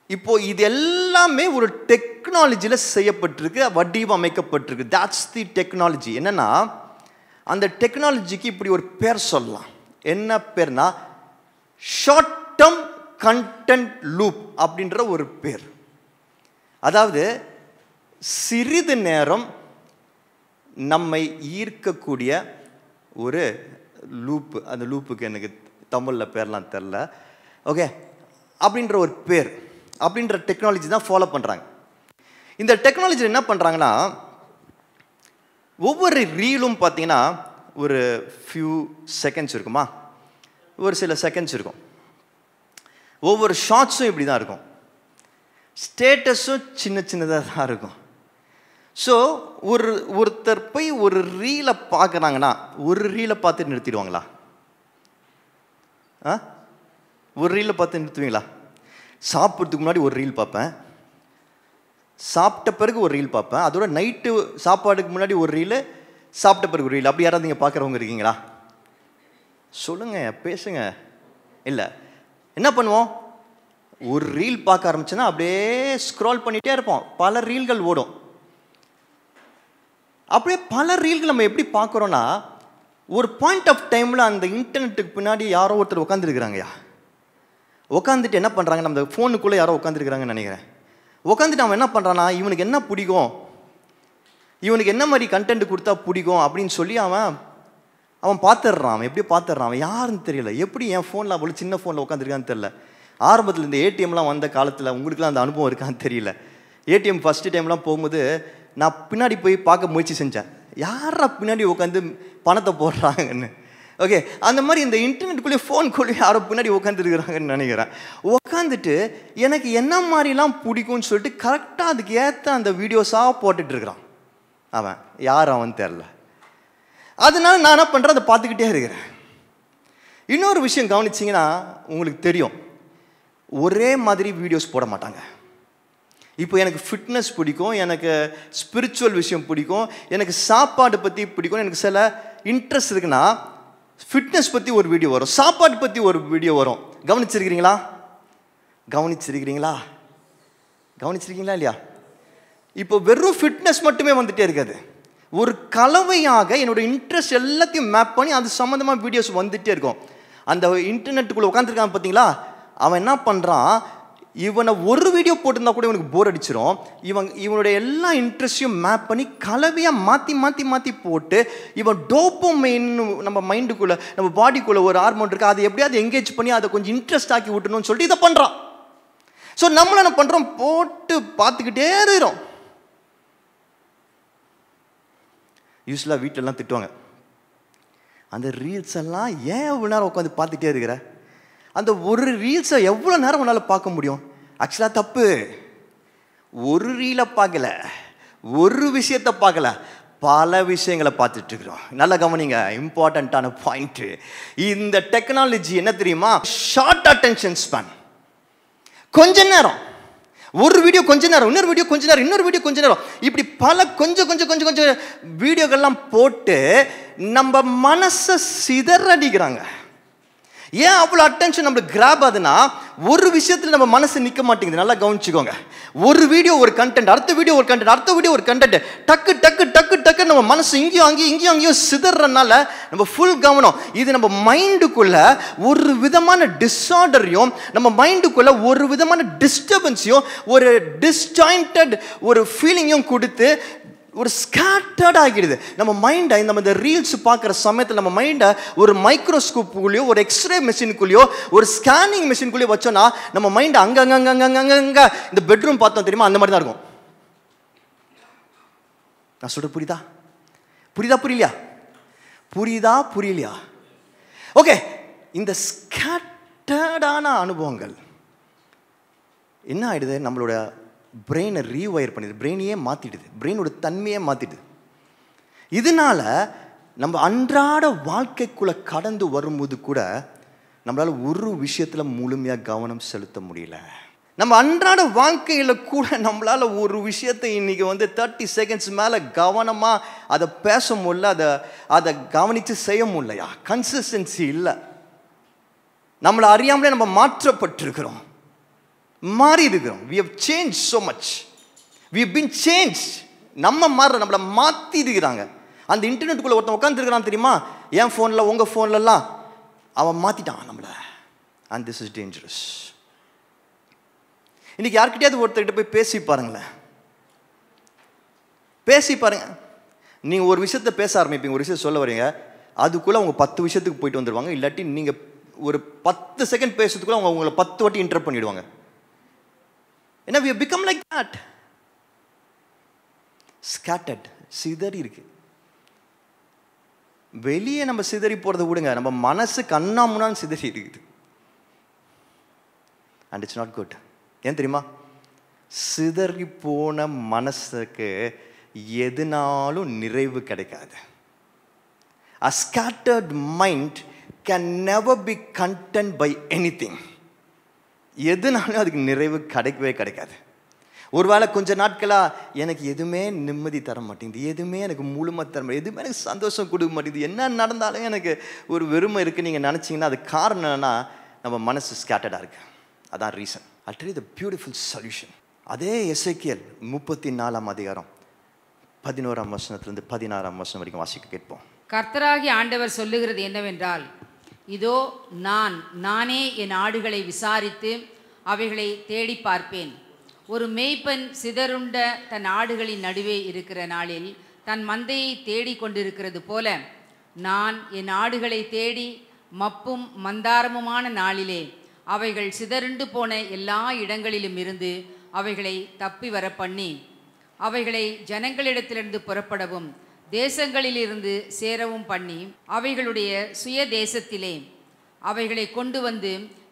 இப்போ இது எல்லாமே ஒரு டெக்னாலஜியில் செய்யப்பட்டிருக்கு, வடிவமைக்கப்பட்டிருக்கு. that's the technology. என்னன்னா அந்த டெக்னாலஜிக்கு இப்படி ஒரு பேர் சொல்லலாம். என்ன பேர்னா ஷார்ட் டேர்ம் கண்டென்ட் லூப் அப்படின்ற ஒரு பேர். அதாவது சிறிது நேரம் நம்மை ஈர்க்கக்கூடிய ஒரு லூப்பு. அந்த லூப்புக்கு எனக்கு தமிழில் பேர்லாம் தெரில. ஓகே, அப்படின்ற ஒரு பேர், அப்படின்ற டெக்னாலஜி தான் ஃபாலோ பண்ணுறாங்க. இந்த டெக்னாலஜி என்ன பண்ணுறாங்கன்னா, ஒவ்வொரு ரீலும் பார்த்தீங்கன்னா ஒரு ஃபியூ செகண்ட்ஸ் இருக்குமா, ஒரு சில செகண்ட்ஸ் இருக்கும். ஒவ்வொரு ஷார்ட்ஸும் இப்படி தான் இருக்கும். ஸ்டேட்டஸும் சின்ன சின்னதாக தான் இருக்கும். ஸோ ஒருத்தர் போய் ஒரு ரீலை பார்க்குறாங்கன்னா ஒரு ரீலை பார்த்து நிறுத்திடுவாங்களா? ஒரு ரீலை பார்த்து நிறுத்துவீங்களா? சாப்பிட்றதுக்கு முன்னாடி ஒரு ரீல் பார்ப்பேன், சாப்பிட்ட பிறகு ஒரு ரீல் பார்ப்பேன், அதோட நைட்டு சாப்பாடுக்கு முன்னாடி ஒரு ரீலு, சாப்பிட்ட பிறகு ஒரு ரீல். அப்படி யாராவது நீங்கள் பார்க்குறவங்க இருக்கீங்களா? சொல்லுங்கள், பேசுங்க. இல்லை, என்ன பண்ணுவோம், ஒரு ரீல் பார்க்க ஆரம்பிச்சோன்னா அப்படியே ஸ்க்ரால் பண்ணிகிட்டே இருப்போம். பல ரீல்கள் ஓடும். அப்படியே பல ரீல்கள் நம்ம எப்படி பார்க்குறோன்னா, ஒரு பாயிண்ட் ஆஃப் டைமில் அந்த இன்டர்நெட்டுக்கு பின்னாடி யாரோ ஒருத்தர் உட்காந்துருக்குறாங்கய்யா. உட்காந்துட்டு என்ன பண்ணுறாங்க, நம்ம ஃபோனுக்குள்ளே யாரோ உட்காந்துருக்குறாங்கன்னு நினைக்கிறேன். உட்காந்துட்டு அவன் என்ன பண்ணுறான்னா, இவனுக்கு என்ன பிடிக்கும், இவனுக்கு என்ன மாதிரி கண்டென்ட் கொடுத்தா பிடிக்கும் அப்படின்னு சொல்லி அவன் பார்த்துடுறான். அவன் எப்படி பார்த்துடுறான், அவன் யாருன்னு தெரியல. எப்படி என் ஃபோனில் அவ்வளோ சின்ன ஃபோனில் உட்காந்துருக்கான்னு தெரியல. ஆரம்பத்தில் இந்த ஏடிஎம்லாம் வந்த காலத்தில் உங்களுக்குலாம் அந்த அனுபவம் இருக்கான்னு தெரியல. ஏடிஎம் ஃபஸ்ட்டு டைம்லாம் போகும்போது நான் பின்னாடி போய் பார்க்க முயற்சி செஞ்சேன், யாரா பின்னாடி உட்காந்து பணத்தை போடுறாங்கன்னு. ஓகே, அந்த மாதிரி இந்த இன்டர்நெட்டுக்குள்ளேயே ஃபோனுக்குள்ளேயே யாரோ பின்னாடி உட்காந்துருக்குறாங்கன்னு நினைக்கிறேன். உட்காந்துட்டு எனக்கு என்ன மாதிரிலாம் பிடிக்கும்னு சொல்லிட்டு கரெக்டாக அதுக்கு ஏற்ற அந்த வீடியோஸாக போட்டுட்ருக்குறான். அவன் யார் அவன் தெரில. அதனால நான் என்ன பண்ணுறேன், அதை பார்த்துக்கிட்டே இருக்கிறேன். இன்னொரு விஷயம் கவனிச்சிங்கன்னா உங்களுக்கு தெரியும், ஒரே மாதிரி வீடியோஸ் போட மாட்டாங்க. இப்போ எனக்கு ஃபிட்னஸ் பிடிக்கும், எனக்கு ஸ்பிரிச்சுவல் விஷயம் பிடிக்கும், எனக்கு சாப்பாடு பற்றி பிடிக்கும், எனக்கு சில இன்ட்ரெஸ்ட் இருக்குன்னா ஃபிட்னஸ் பற்றி ஒரு வீடியோ வரும், சாப்பாடு பற்றி ஒரு வீடியோ வரும். கவனிச்சிருக்கிறீங்களா இல்லையா? இப்போ வெறும் ஃபிட்னஸ் மட்டுமே வந்துட்டே இருக்காது. ஒரு கலவையாக என்னோட இன்ட்ரெஸ்ட் எல்லாத்தையும் மேப் பண்ணி அது சம்மந்தமாக வீடியோஸ் வந்துகிட்டே இருக்கும். அந்த இன்டர்நெட்டுக்குள்ளே உட்காந்துருக்கான் பார்த்தீங்களா, அவன் என்ன பண்ணுறான், இவனை ஒரு வீடியோ போட்டிருந்தா கூட இவனுக்கு போர் அடிச்சிடும். இவனுடைய எல்லா இன்ட்ரெஸ்டையும் மேப் பண்ணி கலவையாக மாற்றி போட்டு இவன் டோப்பமைன் நம்ம மைண்டுக்குள்ளே, நம்ம பாடிக்குள்ளே ஒரு ஹார்மோன் இருக்குது, அதை எப்படியாவது எங்கேஜ் பண்ணி அதை கொஞ்சம் இன்ட்ரெஸ்ட் ஆக்கி விட்டணும்னு சொல்லிட்டு இதை பண்ணுறான். ஸோ நம்மள என்ன பண்ணுறோம், போட்டு பார்த்துக்கிட்டே இருக்கிறோம். யூஸ்வலாக வீட்டிலலாம் திட்டுவாங்க, அந்த ரீல்ஸ் எல்லாம் ஏன் எவ்வளோ நேரம் உட்காந்து பார்த்துட்டே இருக்கிற, அந்த ஒரு ரீல்ஸை எவ்வளோ நேரம் உன்னால் பார்க்க முடியும்? ஆக்சுவலாக தப்பு. ஒரு ரீலை பார்க்கல, ஒரு விஷயத்தை பார்க்கல, பல விஷயங்களை பார்த்துட்ருக்குறோம். நல்லா கவனிங்க, இம்பார்ட்டண்ட்டான பாயிண்ட்டு. இந்த டெக்னாலஜி என்ன தெரியுமா, ஷார்ட் அட்டென்ஷன் ஸ்பேன். கொஞ்ச நேரம் ஒரு வீடியோ, கொஞ்ச நேரம் இன்னொரு வீடியோ, கொஞ்ச நேரம் இன்னொரு வீடியோ, கொஞ்ச நேரம், இப்படி பல கொஞ்சம் வீடியோக்கள்லாம் போட்டு நம்ம மனசை சிதறடிக்கிறாங்க. ஏன் அவ்வளோ அட்டென்ஷன் நம்மளுக்கு கிராப் ஆகுதுன்னா, ஒரு விஷயத்தில் நம்ம மனசு நிற்க மாட்டேங்குது. நல்லா கவனிச்சுக்கோங்க. ஒரு வீடியோ ஒரு கண்டென்ட், அடுத்த வீடியோ ஒரு கண்டென்ட், அடுத்த வீடியோ ஒரு கண்டென்ட், டக்கு நம்ம மனசு இங்கேயும் அங்கேயும் சிதறனால நம்ம ஃபுல் கவனம் இது நம்ம மைண்டுக்குள்ள ஒரு விதமான டிஸார்டரையும், நம்ம மைண்டுக்குள்ள ஒரு விதமான டிஸ்டர்பன்ஸையும், ஒரு டிஸ்ஜாயிண்டட் ஒரு ஃபீலிங்கையும் கொடுத்து ஒரு ஸ்கேட்டர்ட் ஆகிடுது நம்ம மைண்டை. நம்ம இந்த ரீல்ஸ் பார்க்குற சமயத்தில் நம்ம மைண்டை ஒரு மைக்ரோஸ்கோப்புக்குள்ளேயோ, ஒரு எக்ஸ்ரே மிஷினுக்குள்ளேயோ, ஒரு ஸ்கேனிங் மிஷினுக்குள்ளேயோ வச்சோன்னா நம்ம மைண்ட் அங்கங்க இந்த பெட்ரூம் பார்த்தோம் தெரியுமா, அந்த மாதிரி தான் இருக்கும். நான் சொல்றது புரியலையா? ஓகே, இந்த ஸ்கேட்டர்டான அனுபவங்கள் என்ன ஆயிடுது, நம்மளோட பிரெயினை ரீவயர் பண்ணிடுது, பிரெயினையே மாற்றிடுது, பிரெயினோட தன்மையே மாற்றிடுது. இதனால நம்ம அன்றாட வாழ்க்கைக்குள்ளே கடந்து வரும்போது கூட நம்மளால் ஒரு விஷயத்தில் முழுமையாக கவனம் செலுத்த முடியல. நம்ம அன்றாட வாழ்க்கையில் கூட நம்மளால் ஒரு விஷயத்தை இன்றைக்கி 30 செகண்ட்ஸ் மேலே கவனமாக அதை பேச முடியல, அதை கவனித்து செய்ய முடியலையா? கன்சிஸ்டன்சி இல்லை. நம்மளை அறியாமலே நம்ம மாற்றப்பட்டிருக்கிறோம், மாறி இருக்கிறோம். we have changed so much, we have been changed. நம்மளை மாற்றி இருக்கிறாங்க. அந்த இன்டர்நெட்டுக்குள்ளே ஒருத்தன் உட்காந்துருக்கிறான் தெரியுமா, என் ஃபோனில் உங்கள் ஃபோன்லலாம் அவன் மாற்றிட்டான் நம்மளை. And this is dangerous. இன்னைக்கு யார்கிட்டயாவது ஒருத்தர்கிட்ட போய் பேசி பாருங்களேன், பேசி பாருங்க. நீங்கள் ஒரு விஷயத்த பேச ஆரம்பிப்பீங்க, ஒரு விஷயத்தை சொல்ல வரீங்க, அதுக்குள்ளே அவங்க 10 விஷயத்துக்கு போயிட்டு வந்துடுவாங்க. இல்லாட்டி நீங்கள் ஒரு 10 செகண்ட் பேசுறதுக்குள்ள அவங்க உங்களை 10 வாட்டி இன்டரப்ட் பண்ணிடுவாங்க. ஏன்னா we have become like that. Scattered, சிதறி இருக்கு. வெளியே நம்ம சிதறி போகிறத விடுங்க, நம்ம மனசு கண்ணா முன்னான்னு சிதறி இருக்குது. And it's not good. ஏன் தெரியுமா, சிதறி போன மனசுக்கு எதுனாலும் நிறைவு கிடைக்காது. A scattered mind can never be content by anything. எதுனாலும் அதுக்கு நிறைவு கிடைக்கவே கிடைக்காது. ஒருவேளை கொஞ்ச நாட்களாக எனக்கு எதுவுமே நிம்மதி தர மாட்டேங்குது, எதுவுமே எனக்கு முழுமை தர மாட்டேங்குது, எதுவுமே எனக்கு சந்தோஷம் கொடுக்க மாட்டேங்குது, என்ன நடந்தாலும் எனக்கு ஒரு வெறுமை இருக்குது நீங்கள் நினச்சிங்கன்னா அது காரணம் என்னன்னா நம்ம மனசு ஸ்கேட்டர்டாக இருக்குது. அதான் reason. I'll tell you the beautiful solution. அதே எசேக்கியேல் 34ஆம் அதிகாரம் 11ஆம் வசனத்திலிருந்து 16ஆம் வசனம் வரைக்கும் வாசிக்க கேட்போம். கர்த்தராகிய ஆண்டவர் சொல்லுகிறது என்னவென்றால், இதோ நானே என் ஆடுகளை விசாரித்து அவைகளை தேடி பார்ப்பேன். ஒரு மேய்ப்பன் சிதறுண்ட தன் ஆடுகளின் நடுவே இருக்கிற நாளில் தன் மந்தையை தேடி கொண்டிருக்கிறது போல, நான் என் ஆடுகளை தேடி மப்பும் மந்தாரமுமான நாளிலே அவைகள் சிதறுண்டு போன எல்லா இடங்களிலும் இருந்து அவைகளை தப்பி வர பண்ணி, அவைகளை ஜனங்களிடத்திலிருந்து புறப்படவும் தேசங்களிலிருந்து சேரவும் பண்ணி, அவைகளுடைய சுய தேசத்திலே அவைகளை கொண்டு வந்து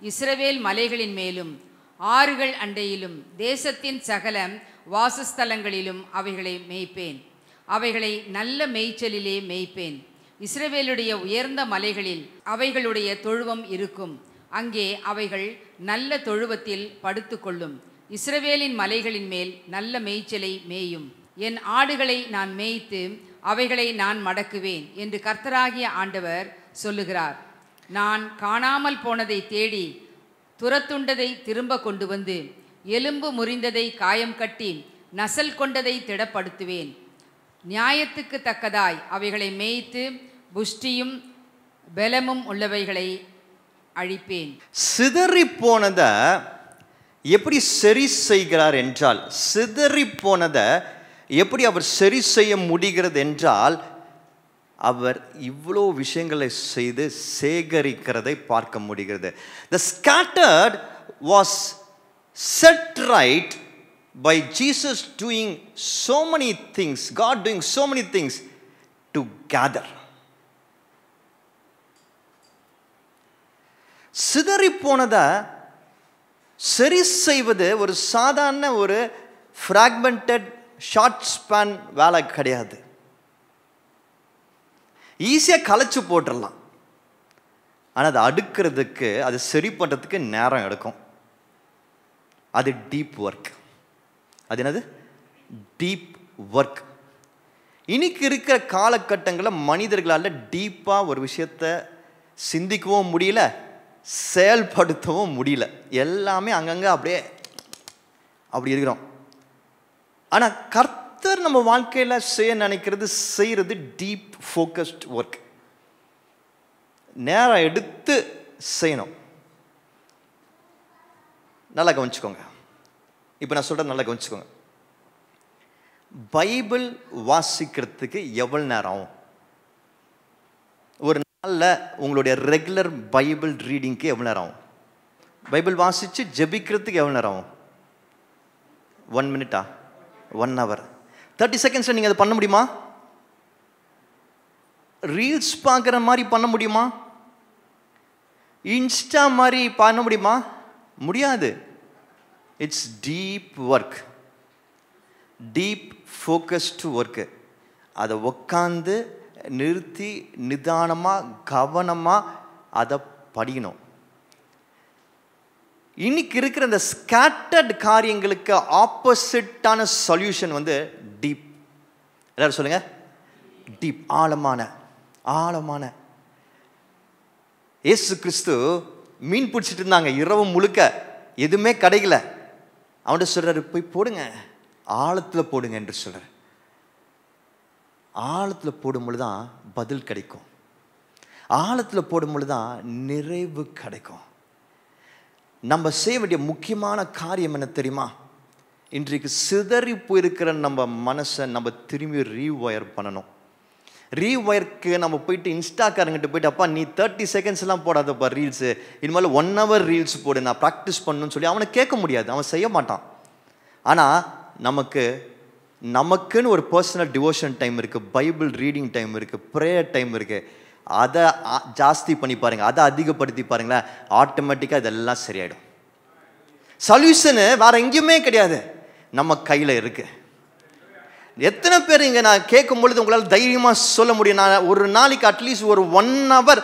இஸ்ரவேல் மலைகளின் மேலும் ஆறுகள் அண்டையிலும் தேசத்தின் சகல வாசஸ்தலங்களிலும் அவைகளை மேய்ப்பேன். அவைகளை நல்ல மேய்ச்சலிலே மேய்ப்பேன். இஸ்ரவேலுடைய உயர்ந்த மலைகளில் அவைகளுடைய தொழுவம் இருக்கும். அங்கே அவைகள் நல்ல தொழுவத்தில் படுத்துக்கொள்ளும். இஸ்ரவேலின் மலைகளின் மேல் நல்ல மேய்ச்சலை மேயும். என் ஆடுகளை நான் மேய்த்து அவைகளை நான் மடக்குவேன் என்று கர்த்தராகிய ஆண்டவர் சொல்லுகிறார். நான் காணாமல் போனதை தேடி துரத்துண்டதை திரும்ப கொண்டு வந்து, எலும்பு முறிந்ததை காயம் கட்டி நசல் கொண்டதை திடப்படுத்துவேன். நியாயத்துக்கு தக்கதாய் அவைகளை மேய்த்து புஷ்டியும் பலமும் உள்ளவைகளை அழிப்பேன். சிதறி போனதை எப்படி சரி செய்கிறார் என்றால், சிதறி போனதை எப்படி அவர் சரி செய்ய முடிகிறது என்றால், அவர் இவ்வளோ விஷயங்களை செய்து சேகரிக்கிறதை பார்க்க முடிகிறது. The scattered was set right by Jesus doing so many things, God doing so many things to gather. சிதறி போனதை சரி செய்வது ஒரு சாதாரண ஒரு ஃப்ராக்மெண்டட் ஷார்ட் ஸ்பேன் வேலை கிடையாது. ஈஸியாக கலைச்சு போட்டுடலாம். ஆனால் அதை அடுக்கிறதுக்கு, அது சரி பண்ணுறதுக்கு நேரம் எடுக்கும். அது டீப் ஒர்க். அது என்னது? Deep work. இன்னைக்கு இருக்கிற காலகட்டங்களில் மனிதர்களால் டீப்பாக ஒரு விஷயத்தை சிந்திக்கவும் முடியல, செயல்படுத்தவும் முடியல. எல்லாமே அங்கங்கே அப்படி இருக்கிறோம். ஆனால் கர்த்தர் நம்ம வாழ்க்கையில் செய்கிறது டீப் ஃபோக்கஸ்ட் ஒர்க். நேரம் எடுத்து செய்யணும். நல்லா கவனிச்சுக்கோங்க. இப்போ நான் சொல்கிறேன், நல்லா கவனிச்சுக்கோங்க. பைபிள் வாசிக்கிறதுக்கு எவ்வளோ நேரம் ஆகும்? ஒரு நாளில் உங்களுடைய ரெகுலர் பைபிள் ரீடிங்க்கு எவ்வளோ நேரம் ஆகும்? பைபிள் வாசித்து ஜெபிக்கிறதுக்கு எவ்வளோ நேரம் ஆகும்? 1 மினிட்டா? 1 hour? 30 செகண்ட்ஸில் நீங்கள் அதை பண்ண முடியுமா? ரீல்ஸ் பார்க்குற மாதிரி பண்ண முடியுமா? இன்ஸ்டா மாதிரி பண்ண முடியுமா? முடியாது. It's deep work, deep focused work. அதை உக்காந்து நிறுத்தி நிதானமாக கவனமாக அதை படிக்கணும். இன்னைக்கு இருக்கிற இந்த ஸ்கேட்டர்ட் காரியங்களுக்கு ஆப்போசிட்டான சொல்யூஷன் வந்து டீப். எல்லாரும் சொல்லுங்க, டீப். ஆழமான. இயேசு கிறிஸ்து மீன் பிடிச்சிட்டு இருந்தாங்க இரவு முழுக்க, எதுவுமே கிடைக்கல. அவன்கிட்ட சொல்றாரு, போய் போடுங்க, ஆழத்தில் போடுங்க என்று சொல்றாரு. ஆழத்தில் போடும்பொழுது தான் பதில் கிடைக்கும். ஆழத்தில் போடும்பொழுது தான் நிறைவு கிடைக்கும். நம்ம செய்ய வேண்டிய முக்கியமான காரியம் என்ன தெரியுமா? இன்றைக்கு சிதறி போயிருக்கிற நம்ம மனசை நம்ம திரும்பி ரீவயர் பண்ணணும். ரீவயருக்கு நம்ம போயிட்டு இன்ஸ்டாக்காரங்கிட்ட போயிட்டு, அப்பா நீ 30 செகண்ட்ஸ்லாம் போடாதப்பா ரீல்ஸு, இனிமேல் 1 hour ரீல்ஸ் போடு, நான் ப்ராக்டிஸ் பண்ணணும்னு சொல்லி அவனை கேட்க முடியாது, அவன் செய்ய மாட்டான். ஆனால் நமக்குன்னு ஒரு பர்சனல் டிவோஷன் டைம் இருக்குது, பைபிள் ரீடிங் டைம் இருக்குது, ப்ரேயர் டைம் இருக்குது. அதை ஜாஸ்தி பண்ணி பாருங்கள், அதை அதிகப்படுத்தி பாருங்களேன், ஆட்டோமேட்டிக்காக இதெல்லாம் சரியாயிடும். சொல்யூஷனு வேற எங்கேயுமே கிடையாது, நம்ம கையில் இருக்கு. எத்தனை பேர் இங்கே நான் கேட்கும் பொழுது உங்களால் தைரியமாக சொல்ல முடியும், நான் ஒரு நாளைக்கு அட்லீஸ்ட் ஒரு 1 hour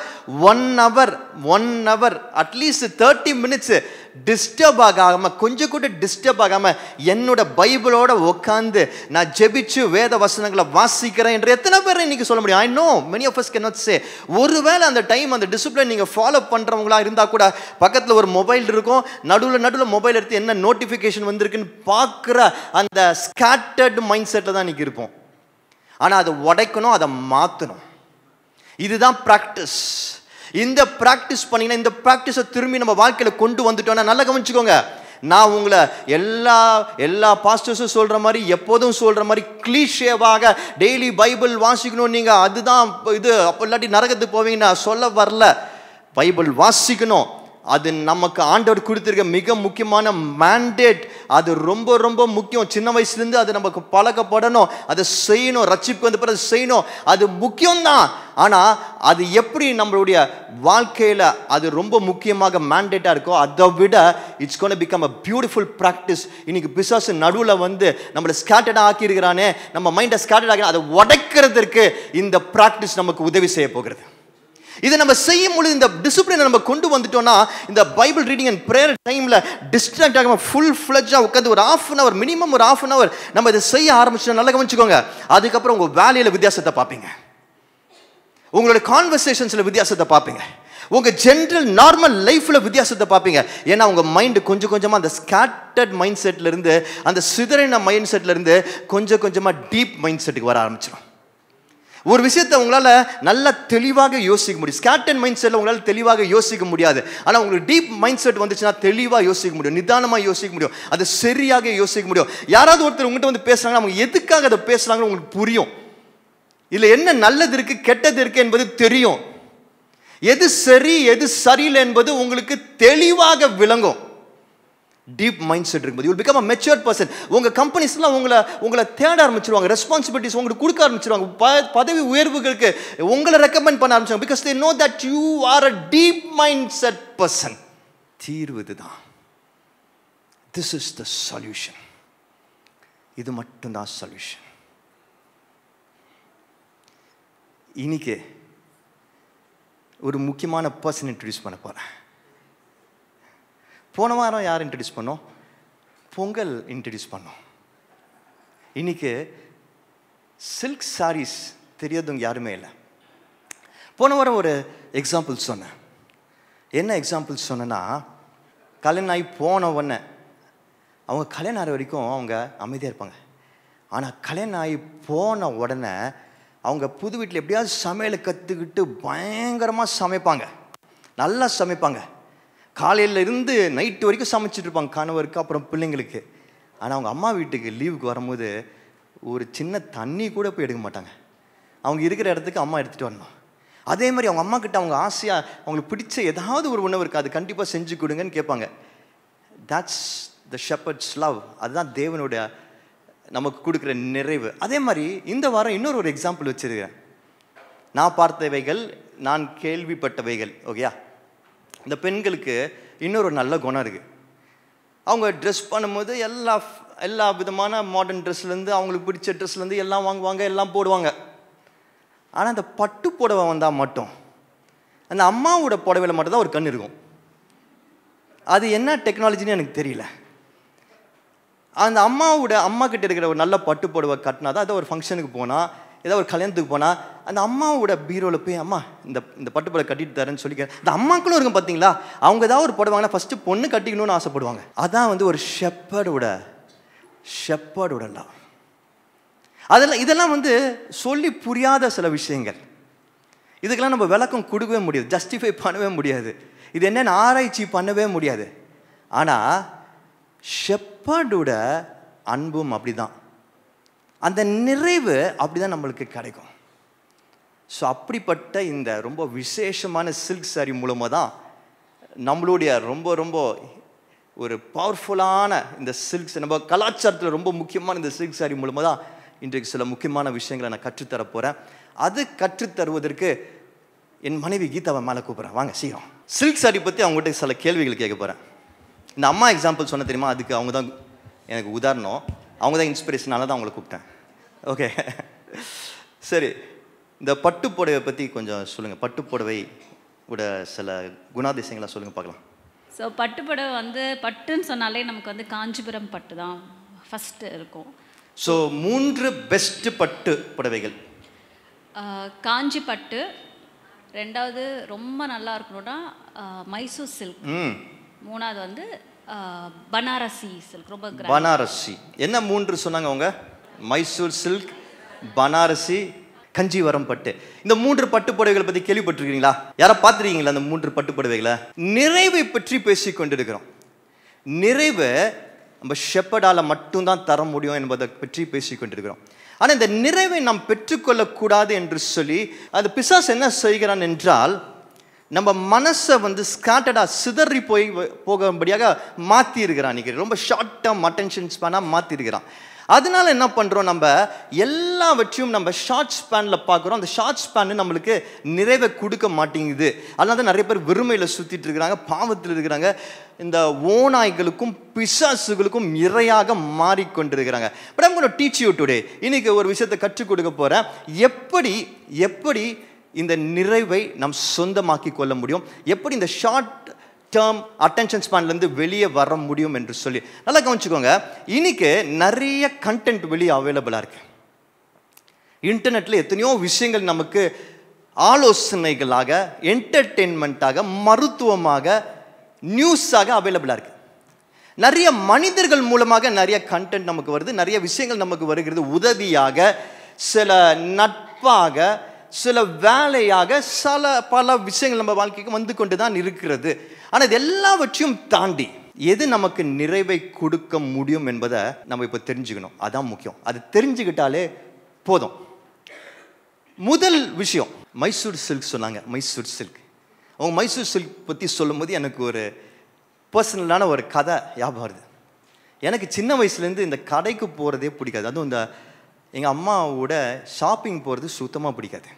அட்லீஸ்ட் 30 minutes டிஸ்டர்ப் ஆகாமல், கொஞ்சம் கூட டிஸ்டர்ப் ஆகாமல் என்னோட பைபிளோட உட்காந்து நான் ஜெபிச்சு வேத வசனங்களை வாசிக்கிறேன் என்று எத்தனை பேர் இன்னைக்கு சொல்ல முடியும்? I know many of us cannot say. ஒருவேளை அந்த டைம், அந்த டிசிப்ளின் நீங்கள் ஃபாலோ பண்ணுறவங்களா இருந்தால் கூட பக்கத்தில் ஒரு மொபைல் இருக்கும், நடுவில் மொபைல் எடுத்து என்ன நோட்டிஃபிகேஷன் வந்திருக்குன்னு பார்க்குற அந்த ஸ்கேட்டர்டு மைண்ட் செட்டில் தான் இன்னைக்கு இருப்போம். ஆனால் அதை உடைக்கணும், அதை மாற்றணும். இதுதான் ப்ராக்டிஸ். இந்த ப்ராக்டிஸ் பண்ணிங்கன்னா, இந்த ப்ராக்டிஸை திரும்பி நம்ம வாழ்க்கையில் கொண்டு வந்துட்டோம்னா, நல்லா கவனிச்சுக்கோங்க, நான் உங்களை எல்லா பாஸ்டர்ஸும் சொல்கிற மாதிரி, எப்போதும் சொல்கிற மாதிரி கிளீஷேவாக டெய்லி பைபிள் வாசிக்கணும் நீங்கள், அதுதான் இது, அப்போ இல்லாட்டி நரகத்துக்கு போவீங்க நான் சொல்ல வரல. பைபிள் வாசிக்கணும், அது நமக்கு ஆண்டவர் கொடுத்துருக்க மிக முக்கியமான மேண்டேட். அது ரொம்ப ரொம்ப முக்கியம். சின்ன வயசுலேருந்து அது நமக்கு பழக்கப்படணும், அதை செய்யணும், ரட்சிப்பு வந்த பிறகு செய்யணும், அது முக்கியம்தான். ஆனால் அது எப்படி நம்மளுடைய வாழ்க்கையில் அது ரொம்ப முக்கியமாக மேண்டேட்டாக இருக்கோ, அதை விட it's gonna become a beautiful practice. இன்னைக்கு பிசாசு நடுவில் வந்து நம்மளை ஸ்கேட்டர்டாக ஆக்கியிருக்கிறானே, நம்ம மைண்டை ஸ்கேட்டர்ட் ஆகி அதை உடைக்கிறதுக்கு இந்த ப்ராக்டிஸ் நமக்கு உதவி செய்ய போகிறது. இதை நம்ம செய்யும் பொழுது, இந்த டிசிப்ளினை நம்ம கொண்டு வந்துட்டோம்னா, இந்த பைபிள் ரீடிங் அண்ட் ப்ரேயர் டைமில் டிஸ்ட்ராக்ட் ஆகாமல் ஃபுல் ஃப்ளெட்ஜாக உட்காந்து ஒரு மினிமம் ஒரு half an hour நம்ம இதை செய்ய ஆரம்பிச்சோம். நல்லா கவனிச்சுக்கோங்க, அதுக்கப்புறம் உங்கள் வேலையில் வித்தியாசத்தை பார்ப்பீங்க, உங்களுடைய கான்வர்சேஷன்ஸில் வித்தியாசத்தை பார்ப்பீங்க, உங்கள் ஜென்ரல் நார்மல் லைஃப்பில் வித்தியாசத்தை பார்ப்பீங்க. ஏன்னா உங்கள் மைண்டு கொஞ்சம் கொஞ்சமாக அந்த ஸ்கேட்டர்ட் மைண்ட் செட்லேருந்து, அந்த சிதறின மைண்ட் செட்லேருந்து கொஞ்சம் கொஞ்சமாக டீப் மைண்ட் செட்டுக்கு வர ஆரம்பிச்சிடும். ஒரு விஷயத்தை உங்களால் நல்லா தெளிவாக யோசிக்க முடியும். ஸ்கேட்டர்ட் மைண்ட் செட்டில் உங்களால் தெளிவாக யோசிக்க முடியாது. ஆனால் உங்களுக்கு டீப் மைண்ட் செட் வந்துச்சுன்னா தெளிவாக யோசிக்க முடியும், நிதானமாக யோசிக்க முடியும், அது சரியாக யோசிக்க முடியும். யாராவது ஒருத்தர் உங்கள்கிட்ட வந்து பேசுகிறாங்கன்னா அவங்க எதுக்காக அதை பேசுகிறாங்கன்னு உங்களுக்கு புரியும். இதில் என்ன நல்லது இருக்குது, கெட்டது இருக்குது என்பது தெரியும். எது சரி எது சரியில்லை என்பது உங்களுக்கு தெளிவாக விளங்கும். டீப் மைண்ட் செட் இருக்கும்போது you will become a mature person. உங்கள் கம்பெனிஸ்லாம் உங்களை தேட ஆரம்பிச்சிருவாங்க, ரெஸ்பான்சிபிலிட்டிஸ் உங்களுக்கு கொடுக்க ஆரம்பிச்சிருவாங்க, பதவி உயர்வுகளுக்கு உங்களை ரெக்கமெண்ட் பண்ண ஆரம்பிச்சிருவாங்க. Because they know that you are a deep mindset person. தீர்வு இதுதான். This is the solution. இது மட்டும்தான் சொல்யூஷன். இன்னைக்கு ஒரு முக்கியமான பர்சன் இன்ட்ரடியூஸ் பண்ண போகிறேன். போன வாரம் யார் இன்ட்ரடியூஸ் பண்ணோம்? பொங்கல் இன்ட்ரடியூஸ் பண்ணோம். இன்னைக்கு சில்க் சாரீஸ் தெரியாதவங்க யாருமே இல்லை. போன வாரம் ஒரு எக்ஸாம்பிள் சொன்னேன். என்ன எக்ஸாம்பிள் சொன்னேன்னா, கல்யாணம் ஆகி போன உடனே அவங்க கல்யாணம் ஆகிற வரைக்கும் அவங்க அமைதியாக இருப்பாங்க. ஆனால் கல்யாணம் ஆகி போன உடனே அவங்க புது வீட்டில் எப்படியாவது சமையலை கற்றுக்கிட்டு பயங்கரமாக சமைப்பாங்க, நல்லா சமைப்பாங்க. காலையில் இருந்து நைட்டு வரைக்கும் சமைச்சிட்டு இருப்பாங்க, கணவருக்கு அப்புறம் பிள்ளைங்களுக்கு. ஆனால் அவங்க அம்மா வீட்டுக்கு லீவுக்கு வரும்போது ஒரு சின்ன தண்ணி கூட போய் எடுக்க மாட்டாங்க. அவங்க இருக்கிற இடத்துக்கு அம்மா எடுத்துகிட்டு வரணும். அதே மாதிரி அவங்க அம்மா கிட்ட அவங்க ஆசையாக அவங்களுக்கு பிடிச்ச ஏதாவது ஒரு உணவு இருக்குது, அது கண்டிப்பாக செஞ்சு கொடுங்கன்னு கேட்பாங்க. That's the shepherd's love. அதுதான் தேவனுடைய நமக்கு கொடுக்குற நிறைவு. அதே மாதிரி இந்த வாரம் இன்னொரு எக்ஸாம்பிள் வச்சுருக்கேன். நான் பார்த்தவைகள், நான் கேள்விப்பட்டவைகள். ஓகேயா? இந்த பெண்களுக்கு இன்னொரு நல்ல குணம் இருக்குது. அவங்க ட்ரெஸ் பண்ணும்போது எல்லா விதமான மாடர்ன் ட்ரெஸ்லேருந்து, அவங்களுக்கு பிடிச்ச ட்ரெஸ்லேருந்து எல்லாம் வாங்குவாங்க, எல்லாம் போடுவாங்க. ஆனால் அந்த பட்டு புடவை வந்தால் மட்டும், அந்த அம்மாவோட புடவையில் மட்டும்தான் ஒரு கண் இருக்கும். அது என்ன டெக்னாலஜின்னு எனக்கு தெரியல. அந்த அம்மா கிட்ட இருக்கிற ஒரு நல்ல பட்டு புடவை கட்டினா தான் ஏதோ ஒரு ஃபங்க்ஷனுக்கு போனால், ஏதோ ஒரு கல்யாணத்துக்கு போனால் அந்த அம்மாவோட பீரோவில் போய் அம்மா இந்த பட்டு புடவை கட்டிட்டு தரேன்னு சொல்லிக்க. இந்த அம்மாக்களும் இருக்கும் பார்த்தீங்களா, அவங்க ஏதாவது ஒரு புடவாங்கன்னா ஃபஸ்ட்டு பொண்ணு கட்டிக்கணும்னு ஆசைப்படுவாங்க. அதான் ஒரு ஷெப்பர்டோட லவ். இதெல்லாம் வந்து சொல்லி புரியாத சில விஷயங்கள். இதுக்கெல்லாம் நம்ம விளக்கம் கொடுக்கவே முடியாது, ஜஸ்டிஃபை பண்ணவே முடியாது, இது என்னென்னு ஆராய்ச்சி பண்ணவே முடியாது. ஆனால் ஷெப்பர்டோட அன்பும் அப்படிதான், அந்த நிறைவு அப்படிதான் நம்மளுக்கு கிடைக்கும். ஸோ அப்படிப்பட்ட இந்த ரொம்ப விசேஷமான சில்க் சாரி மூலமாக தான் நம்மளுடைய ரொம்ப ரொம்ப ஒரு பவர்ஃபுல்லான இந்த சில்க்ஸ், நம்ம கலாச்சாரத்தில் ரொம்ப முக்கியமான இந்த சில்க் சாரி மூலமாக தான் இன்றைக்கு சில முக்கியமான விஷயங்களை நான் கற்றுத்தர போகிறேன். அது கற்றுத்தருவதற்கு என் மனைவி கீதாவை மேலே கூப்பிட்றேன், வாங்க சீக்கிரம். சில்க் சாரி பற்றி அவங்ககிட்ட சில கேள்விகள் கேட்க போகிறேன். இந்த அம்மா எக்ஸாம்பிள் சொன்ன தெரியுமா, அதுக்கு அவங்க தான் எனக்கு உதாரணம், அவங்க தான் இன்ஸ்பிரேஷனால தான் அவங்கள கூப்பிட்டேன். ஓகே சரி, இந்த பட்டு புடவை பற்றி கொஞ்சம் சொல்லுங்கள். பட்டு புடவை கூட சில குணாதிசயங்களாக சொல்லுங்கள் பார்க்கலாம். ஸோ பட்டு புடவை வந்து பட்டுன்னு சொன்னாலே நமக்கு வந்து காஞ்சிபுரம் பட்டு தான் ஃபஸ்ட்டு இருக்கும். ஸோ 3 பெஸ்ட்டு பட்டு புடவைகள். காஞ்சி பட்டு, ரெண்டாவது ரொம்ப நல்லா இருக்கணும்னா மைசூர் சில்க், மூணாவது வந்து பனாரசி சில்க், ரொம்ப பனாரசி. என்ன 3 சொன்னாங்க அவங்க? மைசூர் சில்க், பனாரசி, கஞ்சிவரம் பட்டு. இந்த 3 பட்டு புடவைகளை பற்றி கேள்விப்பட்டிருக்கீங்களா? யாரை பார்த்துருக்கீங்களா அந்த 3 பட்டு புடவைகளை? நிறைவை பற்றி பேசி கொண்டிருக்கிறோம். நிறைவு நம்ம ஷெப்பர்டால மட்டும்தான் தர முடியும் என்பதை பற்றி பேசி கொண்டிருக்கிறோம். ஆனால் இந்த நிறைவை நாம் பெற்றுக்கொள்ளக்கூடாது என்று சொல்லி அது பிசாசு என்ன செய்கிறான் என்றால், நம்ம மனசை வந்து ஸ்கேட்டர்டாக சிதறி போகும்படியாக மாற்றி இருக்கிறான். இன்றைக்கி ரொம்ப ஷார்ட் டேர்ம் அட்டென்ஷன் ஸ்பேனாக மாற்றிருக்கிறான். அதனால என்ன பண்ணுறோம், நம்ம எல்லாவற்றையும் நம்ம ஷார்ட் ஸ்பேனில் பார்க்குறோம். அந்த ஷார்ட் ஸ்பேனு நம்மளுக்கு நிறைவை கொடுக்க மாட்டேங்குது. அதனால தான் நிறைய பேர் வெறுமையில் சுற்றிட்டு இருக்கிறாங்க, பாவத்தில் இருக்கிறாங்க, இந்த ஓநாய்களுக்கும் பிசாசுகளுக்கும் இரையாக மாறிக்கொண்டிருக்கிறாங்க. But I'm gonna teach you today. இன்னைக்கு ஒரு விஷயத்தை கற்றுக் கொடுக்க போகிறேன். எப்படி இந்த நிறைவை நாம் சொந்தமாக்கி கொள்ள முடியும், எப்படி இந்த ஷார்ட் டேர்ம் அட்டென்ஷன் ஸ்பேன்லேருந்து வெளியே வர முடியும் என்று சொல்லி நல்லா கவனிச்சுக்கோங்க. இன்னைக்கு நிறைய கண்டென்ட் வெளியே அவைலபிளாக இருக்கு. இன்டர்நெட்டில் எத்தனையோ விஷயங்கள் நமக்கு ஆலோசனைகளாக, என்டர்டெயின்மெண்ட்டாக, மருத்துவமாக, நியூஸாக அவைலபிளாக இருக்கு. நிறைய மனிதர்கள் மூலமாக நிறைய கண்டென்ட் நமக்கு வருது, நிறைய விஷயங்கள் நமக்கு வருகிறது. உதவியாக, சில நட்பாக, சில வேலையாக, பல விஷயங்கள் நம்ம வாழ்க்கைக்கு வந்து கொண்டு தான் இருக்கிறது. ஆனால் இது எல்லாவற்றையும் தாண்டி எது நமக்கு நிறைவை கொடுக்க முடியும் என்பதை நம்ம இப்போ தெரிஞ்சுக்கணும். அதான் முக்கியம். அது தெரிஞ்சுக்கிட்டாலே போதும். முதல் விஷயம், மைசூர் சில்க் சொன்னாங்க. மைசூர் சில்க், அவங்க மைசூர் சில்க் பற்றி சொல்லும் போது எனக்கு ஒரு பர்சனலான ஒரு கதை ஞாபகம் வருது. எனக்கு சின்ன வயசுலேருந்து இந்த கடைக்கு போகிறதே பிடிக்காது. அதுவும் இந்த எங்கள் அம்மாவோட ஷாப்பிங் போகிறது சுத்தமாக பிடிக்காது.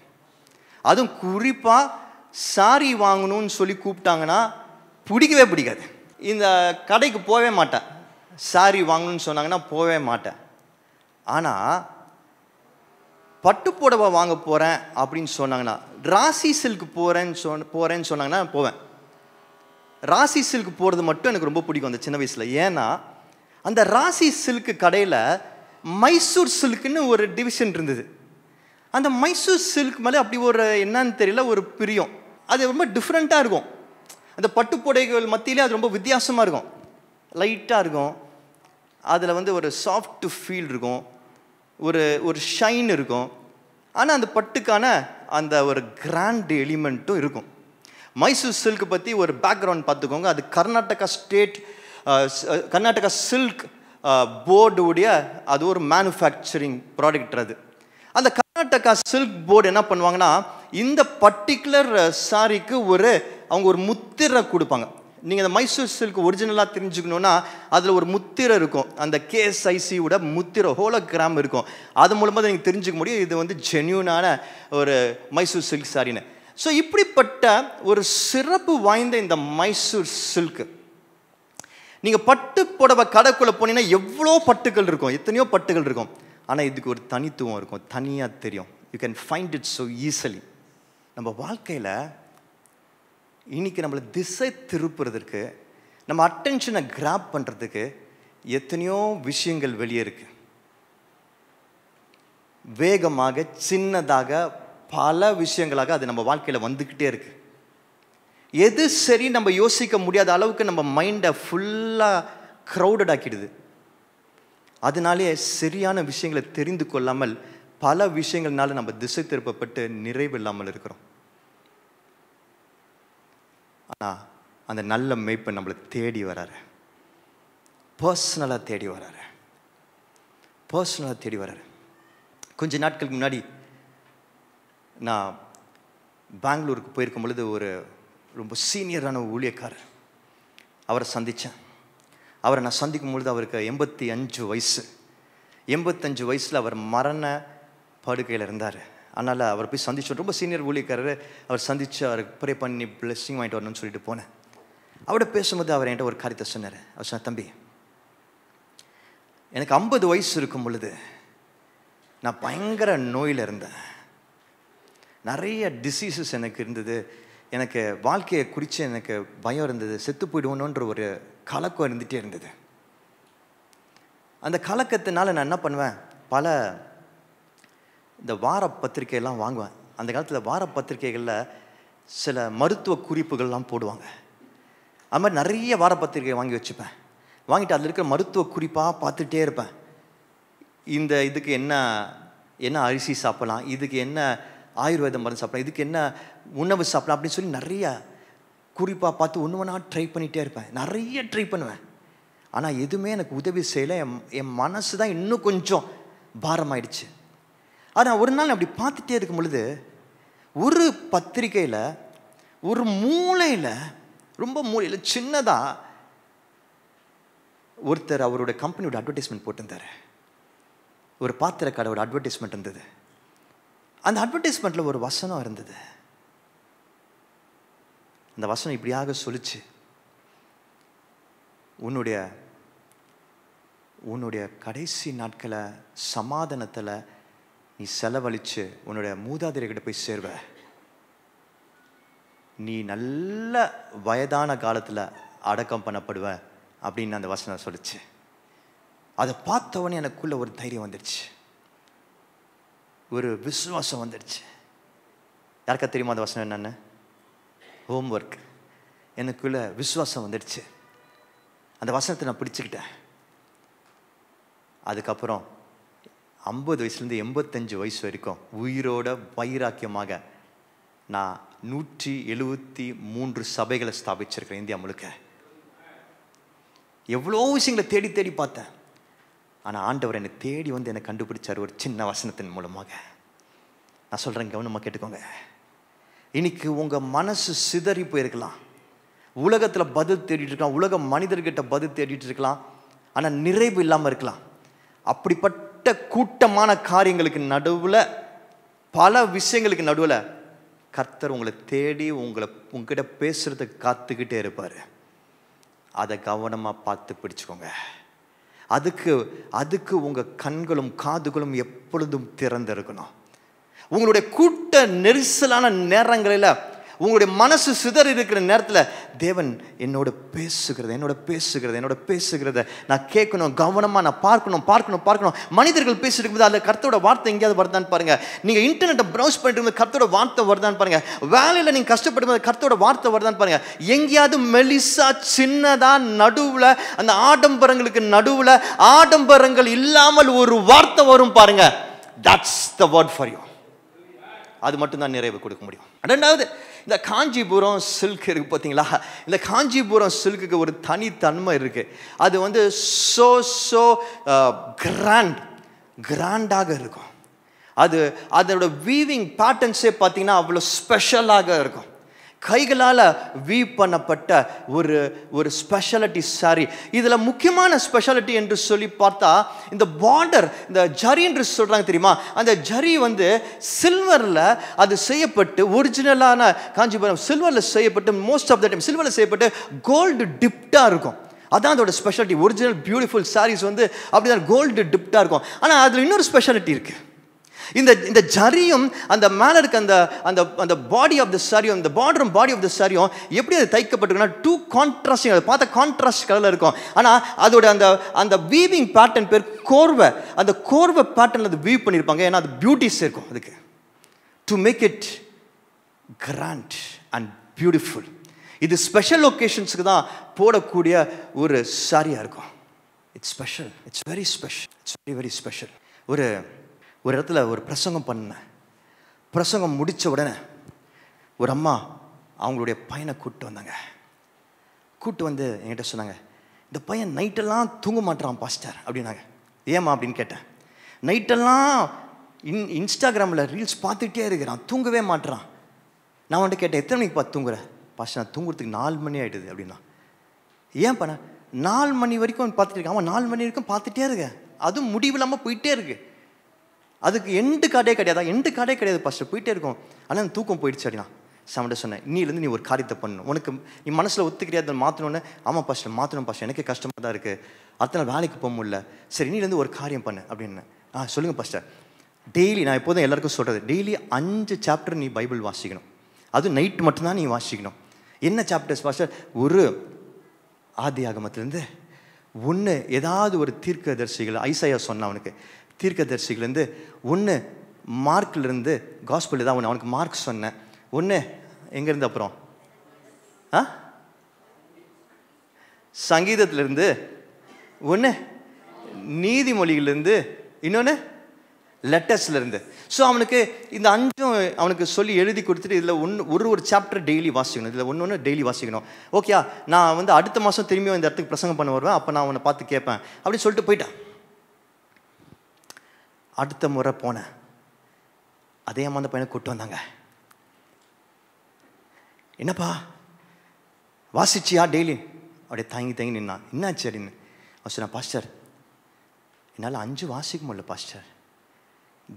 அதுவும் குறிப்பாக சாரி வாங்கணும்னு சொல்லி கூப்பிட்டாங்கன்னா பிடிக்கவே பிடிக்காது. இந்த கடைக்கு போகவே மாட்டேன். சாரி வாங்கணும்னு சொன்னாங்கன்னா போகவே மாட்டேன். ஆனால் பட்டு புடவை வாங்க போகிறேன் அப்படின்னு சொன்னாங்கன்னா, ராசி சில்க் போகிறேன்னு சொன்னாங்கன்னா போவேன். ராசி சில்க் போகிறது மட்டும் எனக்கு ரொம்ப பிடிக்கும் அந்த சின்ன வயசில். ஏன்னா அந்த ராசி சில்க் கடையில் மைசூர் சில்க்குன்னு ஒரு டிவிஷன் இருந்தது. அந்த மைசூர் சில்க் மேலே அப்படி ஒரு என்னன்னு தெரியல, ஒரு பிரியம். அது ரொம்ப டிஃப்ரெண்ட்டாக இருக்கும். அந்த பட்டு புடவைகள் மத்தியிலே அது ரொம்ப வித்தியாசமாக இருக்கும். லைட்டாக இருக்கும், அதில் வந்து ஒரு சாஃப்ட் ஃபீல் இருக்கும், ஒரு ஷைன் இருக்கும். ஆனால் அந்த பட்டுக்கான அந்த ஒரு கிராண்ட் எலிமெண்ட்டும் இருக்கும். மைசூர் சில்க் பற்றி ஒரு பேக்ரவுண்ட் பார்த்துக்கோங்க. அது கர்நாடகா சில்க் போர்டுடைய அது ஒரு மேனுஃபேக்சரிங் ப்ராடக்ட். அந்த கர்நாடகா சில்க் போர்டு என்ன பண்ணுவாங்கன்னா, இந்த பர்டிகுலர் சாரிக்கு அவங்க ஒரு முத்திரை கொடுப்பாங்க. நீங்கள் அந்த மைசூர் சில்க் ஒரிஜினலாக தெரிஞ்சுக்கணுன்னா அதில் ஒரு முத்திரை இருக்கும். அந்த கேஎஸ்ஐசியோட முத்திரை ஹோலோகிராம் இருக்கும். அது மூலமாக தான் நீங்கள் தெரிஞ்சுக்க முடியும் இது வந்து ஜென்யூனான ஒரு மைசூர் சில்க் சாரின்னு. ஸோ இப்படிப்பட்ட ஒரு சிறப்பு வாய்ந்த இந்த மைசூர் சில்க்கு, நீங்கள் பட்டு புடவை கடைக்குள்ளே போனீங்கன்னா எவ்வளோ பட்டுகள் இருக்கும், எத்தனையோ பட்டுகள் இருக்கும். ஆனால் இதுக்கு ஒரு தனித்துவம் இருக்கும், தனியாக தெரியும். You can find it so easily. நம்ம வாழ்க்கையில் இன்னைக்கு நம்மளை திசை திருப்புறதுக்கு, நம்ம அட்டென்ஷனை கிராப் பண்ணுறதுக்கு எத்தனையோ விஷயங்கள் வெளியே இருக்கு. வேகமாக, சின்னதாக, பல விஷயங்களாக அது நம்ம வாழ்க்கையில் வந்துக்கிட்டே இருக்கு. எது சரி நம்ம யோசிக்க முடியாத அளவுக்கு நம்ம மைண்டை ஃபுல்லாக க்ரௌடட் ஆக்கிடுது. அதனாலே சரியான விஷயங்களை தெரிந்து கொள்ளாமல் பல விஷயங்கள்னால நம்ம திசை திருப்பப்பட்டு நிறைவு இல்லாமல் இருக்கிறோம். ஆனால் அந்த நல்ல மேய்ப்பன் நம்மளை தேடி வராரு, பர்சனலாக தேடி வராரு, பர்சனலாக தேடி வராரு. கொஞ்ச நாட்களுக்கு முன்னாடி நான் பெங்களூருக்கு போயிருக்கும் பொழுது ஒரு ரொம்ப சீனியரான ஊழியக்காரர், அவரை சந்தித்தேன். அவரை நான் சந்திக்கும் பொழுது அவருக்கு 85 வயசு. 85 வயசில் அவர் மரண படுக்கையில் இருந்தார். அதனால் அவர் போய் சந்திச்சோம். ரொம்ப சீனியர் ஊழியக்காரர். அவர் சந்தித்து அவருக்கு ப்ரே பண்ணி பிளெஸ்ஸிங் வாங்கிட்டு வரணும்னு சொல்லிட்டு போனேன். அவர்கிட்ட பேசும்போது அவர் என்கிட்ட ஒரு காரியத்தை சொன்னார். அவர் சொன்ன, தம்பி, எனக்கு 50 வயசு இருக்கும் பொழுது நான் பயங்கர நோயில் இருந்தேன், நிறைய டிசீசஸ் எனக்கு இருந்தது, எனக்கு வாழ்க்கையை குறித்து எனக்கு பயம் இருந்தது, செத்து போயிடுவோன்ற ஒரு கலக்கம் இருந்துகிட்டே இருந்தது. அந்த கலக்கத்தினால நான் என்ன பண்ணுவேன், பல இந்த வார பத்திரிகையெல்லாம் வாங்குவேன். அந்த காலத்தில் வார பத்திரிகைகளில் சில மருத்துவ குறிப்புகள்லாம் போடுவாங்க. அது மாதிரி நிறைய வார பத்திரிகை வாங்கி வச்சுப்பேன். வாங்கிட்டு அதில் இருக்கிற மருத்துவ குறிப்பாக பார்த்துட்டே இருப்பேன். இந்த இதுக்கு என்ன அரிசி சாப்பிடலாம், இதுக்கு என்ன ஆயுர்வேத மருந்து சாப்பிடலாம், இதுக்கு என்ன உணவு சாப்பிடலாம் அப்படின்னு சொல்லி நிறைய குறிப்பாக பார்த்து ஒன்று ஒன்றா ட்ரை பண்ணிகிட்டே இருப்பேன். நிறைய ட்ரை பண்ணுவேன். ஆனால் எதுவுமே எனக்கு உதவி செய்யலை. என் மனசு தான் இன்னும் கொஞ்சம் பாரமாயிடுச்சு. ஆனால் ஒரு நாள் அப்படி பார்த்துட்டே இருக்கும் பொழுது ஒரு பத்திரிகையில் ஒரு மூலையில், ரொம்ப மூலையில் சின்னதாக ஒருத்தர் அவரோட கம்பெனியோட அட்வர்டைஸ்மெண்ட் போட்டிருந்தார். ஒரு பாத்திர கடையோட அட்வர்டைஸ்மெண்ட் இருந்தது. அந்த அட்வர்டைஸ்மெண்ட்டில் ஒரு வசனம் இருந்தது. அந்த வசனம் இப்படியாக சொல்லிச்சு, உன்னுடைய கடைசி நாட்களை சமாதானத்தில் நீ செலவழித்து உன்னுடைய மூதாதையர்கிட்ட போய் சேர்வ, நீ நல்ல வயதான காலத்தில் அடக்கம் பண்ணப்படுவ அப்படின்னு அந்த வசனம் சொல்லிச்சு. அதை பார்த்தவொடனே எனக்குள்ள ஒரு தைரியம் வந்துடுச்சு, ஒரு விசுவாசம் வந்துடுச்சு. யாருக்கா தெரியுமா அந்த வசனம் என்னன்னு? ஹோம்ஒர்க். எனக்குள்ள விசுவாசம் வந்துடுச்சு. அந்த வசனத்தை நான் பிடிச்சிக்கிட்டேன். அதுக்கப்புறம் 50 வயசுலேருந்து 85 வயசு வரைக்கும் உயிரோட வைராக்கியமாக நான் 173 சபைகளை ஸ்தாபிச்சிருக்கிறேன் இந்தியா முழுக்க. எவ்வளோ விஷயங்களை தேடி தேடி பார்த்தேன். ஆனால் ஆண்டவர் என்னை தேடி வந்து என்னை கண்டுபிடிச்சார் ஒரு சின்ன வசனத்தின் மூலமாக. நான் சொல்கிறேன், கவனமாக கேட்டுக்கோங்க. இன்னைக்கு உங்கள் மனசு சிதறி போயிருக்கலாம், உலகத்தில் பதில் தேடிட்டு இருக்கலாம், உலக மனிதர்கிட்ட பதில் தேடிட்டு இருக்கலாம், ஆனால் நிறைவு இல்லாமல் இருக்கலாம். அப்படிப்பட்ட கூட்டமான காரியங்களுக்கு நடுவில், பல விஷயங்களுக்கு நடுவில் கர்த்தர் உங்களை தேடி உங்ககிட்ட பேசுறதுக்கு காத்துக்கிட்டே இருப்பார். அதை கவனமாக பார்த்து பிடிச்சுக்கோங்க. அதுக்கு உங்கள் கண்களும் காதுகளும் எப்பொழுதும் திறந்து இருக்கணும். உங்களுடைய கூட்ட நெரிசலான நேரங்களில், உங்களுடைய மனசு சிதறி இருக்கிற நேரத்தில் தேவன் என்னோட பேசுகிறத நான் கேட்கணும், கவனமாக நான் பார்க்கணும். மனிதர்கள் பேசிட்டு இருக்கும்போது அதில் கர்த்தரோட வார்த்தை எங்கேயாவது வருதான்னு பாருங்க. நீங்கள் இன்டர்நெட்டை ப்ரௌஸ் பண்ணிட்டு இருக்கும்போது கர்த்தரோட வார்த்தை வருதான்னு பாருங்க. வேலையில் நீங்கள் கஷ்டப்படும் போது கர்த்தரோட வார்த்தை வருதான்னு பாருங்க. எங்கேயாவது மெலிசா சின்னதாக நடுவில், அந்த ஆடம்பரங்களுக்கு நடுவில் ஆடம்பரங்கள் இல்லாமல் ஒரு வார்த்தை வரும் பாருங்க. That's the word for you. அது மட்டும்தான் நிறைவு கொடுக்க முடியும். ரெண்டாவது, இந்த காஞ்சிபுரம் சில்க் இருக்குது பார்த்தீங்களா? இந்த காஞ்சிபுரம் சில்க்குக்கு ஒரு தனித்தன்மை இருக்குது. அது வந்து ஸோ கிராண்டாக இருக்கும். அதோட வீவிங் பேட்டர்ன்ஸே பார்த்தீங்கன்னா அவ்வளோ ஸ்பெஷலாக இருக்கும். கைகளால் வீவ் பண்ணப்பட்ட ஒரு ஸ்பெஷாலிட்டி சாரி. இதில் முக்கியமான ஸ்பெஷாலிட்டி என்று சொல்லி பார்த்தா, இந்த பார்டர், இந்த ஜரி என்று சொல்கிறாங்க தெரியுமா, அந்த ஜரி வந்து சில்வரில் அது செய்யப்பட்டு, ஒரிஜினலான காஞ்சிபுரம் சில்வரில் செய்யப்பட்டு, மோஸ்ட் ஆஃப் த டைம் சில்வரில் செய்யப்பட்டு கோல்டு டிப்டாக இருக்கும். அதான் அதோட ஸ்பெஷாலிட்டி. ஒரிஜினல் பியூட்டிஃபுல் சாரீஸ் வந்து அப்படிதான் கோல்டு டிப்டாக இருக்கும். ஆனால் அதில் இன்னொரு ஸ்பெஷாலிட்டி இருக்குது. இந்த ஜரியும் அந்த மேலே இருக்க அந்த பாடி ஆஃப் த சாரியும், இந்த பார்டரும் பாடி ஆஃப் த சாரியும் எப்படி அது தைக்கப்பட்டிருக்குன்னா, டூ கான்ட்ராஸ்டிங், அதை பார்த்தா கான்ட்ராஸ்ட் கலரில் இருக்கும். ஆனால் அதோட அந்த வீவிங் பேட்டர்ன் பேர் கோர்வை. அந்த கோர்வை பேட்டர்னில் அது வீவ் பண்ணியிருப்பாங்க. ஏன்னா அது பியூட்டிஸ் இருக்கும் அதுக்கு, to make it grand and beautiful. இது ஸ்பெஷல் ஒகேஷன்ஸுக்கு தான் போடக்கூடிய ஒரு சாரியாக இருக்கும். It's special, it's very special, it's very very special. ஒரு இடத்துல ஒரு பிரசங்கம் பண்ணேன். பிரசங்கம் முடித்த உடனே ஒரு அம்மா அவங்களுடைய பையனை கூப்பிட்டு வந்தாங்க. கூப்பிட்டு வந்து என்கிட்ட சொன்னாங்க, இந்த பையன் நைட்டெல்லாம் தூங்க மாட்டான் பாஸ்டர் அப்படின்னாங்க. ஏம்மா அப்படின்னு கேட்டேன். நைட்டெல்லாம் இன்ஸ்டாகிராமில் ரீல்ஸ் பார்த்துக்கிட்டே இருக்கிறான், தூங்கவே மாட்டுறான். நான் வந்துட்டு கேட்டேன், எத்தனை மணிக்கு பார்த்து தூங்குறேன்? பாஸ்டர் நான் தூங்குறதுக்கு 4 மணி ஆகிடுது அப்படின்னா. ஏன் பண்ண? 4 மணி வரைக்கும் பார்த்துட்டு இருக்கேன். அவன் 4 மணி வரைக்கும் பார்த்துட்டே இருக்கேன், அதுவும் முடிவில்லாமல் போயிட்டே இருக்கு. அதுக்கு எண்டு கார்டே கிடையாதா? எண்டு கார்டே கிடையாது பாஸ்டர், போயிட்டே இருக்கும். ஆனால் தூக்கம் போயிடுச்சு அப்படின்னா. சாமிட்ட சொன்னேன், இன்னிலேருந்து நீ ஒரு காரியத்தை பண்ணணும், உனக்கு நீ மனசில் ஒத்துக்கிறியா அதை மாற்றணுன்னு. ஆமாம் பாஸ்டர் மாற்றணும் பாஸ்டர், எனக்கு கஷ்டமாக தான் இருக்குது, அடுத்த நாள் வேலைக்கு போக முடியல. சரி இன்னிலேருந்து ஒரு காரியம் பண்ணு அப்படின்னு. சொல்லுங்கள் பாஸ்டர். டெய்லி நான் எப்போதும் எல்லாருக்கும் சொல்கிறது, டெய்லி 5 சாப்டர் நீ பைபிள் வாசிக்கணும். அதுவும் நைட் மட்டும்தான் நீ வாசிக்கணும். என்ன சாப்டர்ஸ் பாஸ்டர்? ஒரு ஆதியாகமத்திலேருந்து ஒன்று, ஏதாவது ஒரு தீர்க்கதரிசிகள், ஐசாயா சொன்ன அவனுக்கு தீர்க்கதரிசிகள்லேருந்து ஒன்று, மார்க்லேருந்து காஸ்பல் ஏதாவது ஒன்று அவனுக்கு மார்க் சொன்னேன். ஒன்று எங்கேருந்து, அப்புறம் சங்கீதத்திலேருந்து ஒன்று, நீதிமொழிகள்லேருந்து இன்னொன்று, லெட்டர்ஸ்லேருந்து. ஸோ அவனுக்கு இந்த 5 அவனுக்கு சொல்லி எழுதி கொடுத்துட்டு இதில் ஒரு சாப்டர் டெய்லி வாசிக்கணும், இதில் ஒன்று டெய்லி வாசிக்கணும். ஓகே, நான் வந்து அடுத்த மாதம் திரும்பியும் இந்த இடத்துக்கு பிரசங்கம் பண்ண வருவேன், அப்போ நான் அவனை பார்த்து கேட்பேன் அப்படின்னு சொல்லிட்டு போயிட்டேன். அடுத்த முறை போனேன், அதே அம்மா அந்த பையனை கூப்பிட்டு வந்தாங்க. என்னப்பா வாசிச்சியா டெய்லி? அப்படியே தங்கி நின்னான். என்னாச்சு அப்படின்னு அவன் சொன்னான், பாஸ்டர் என்னால் 5 வாசிக்க முடியல பாஸ்டர்.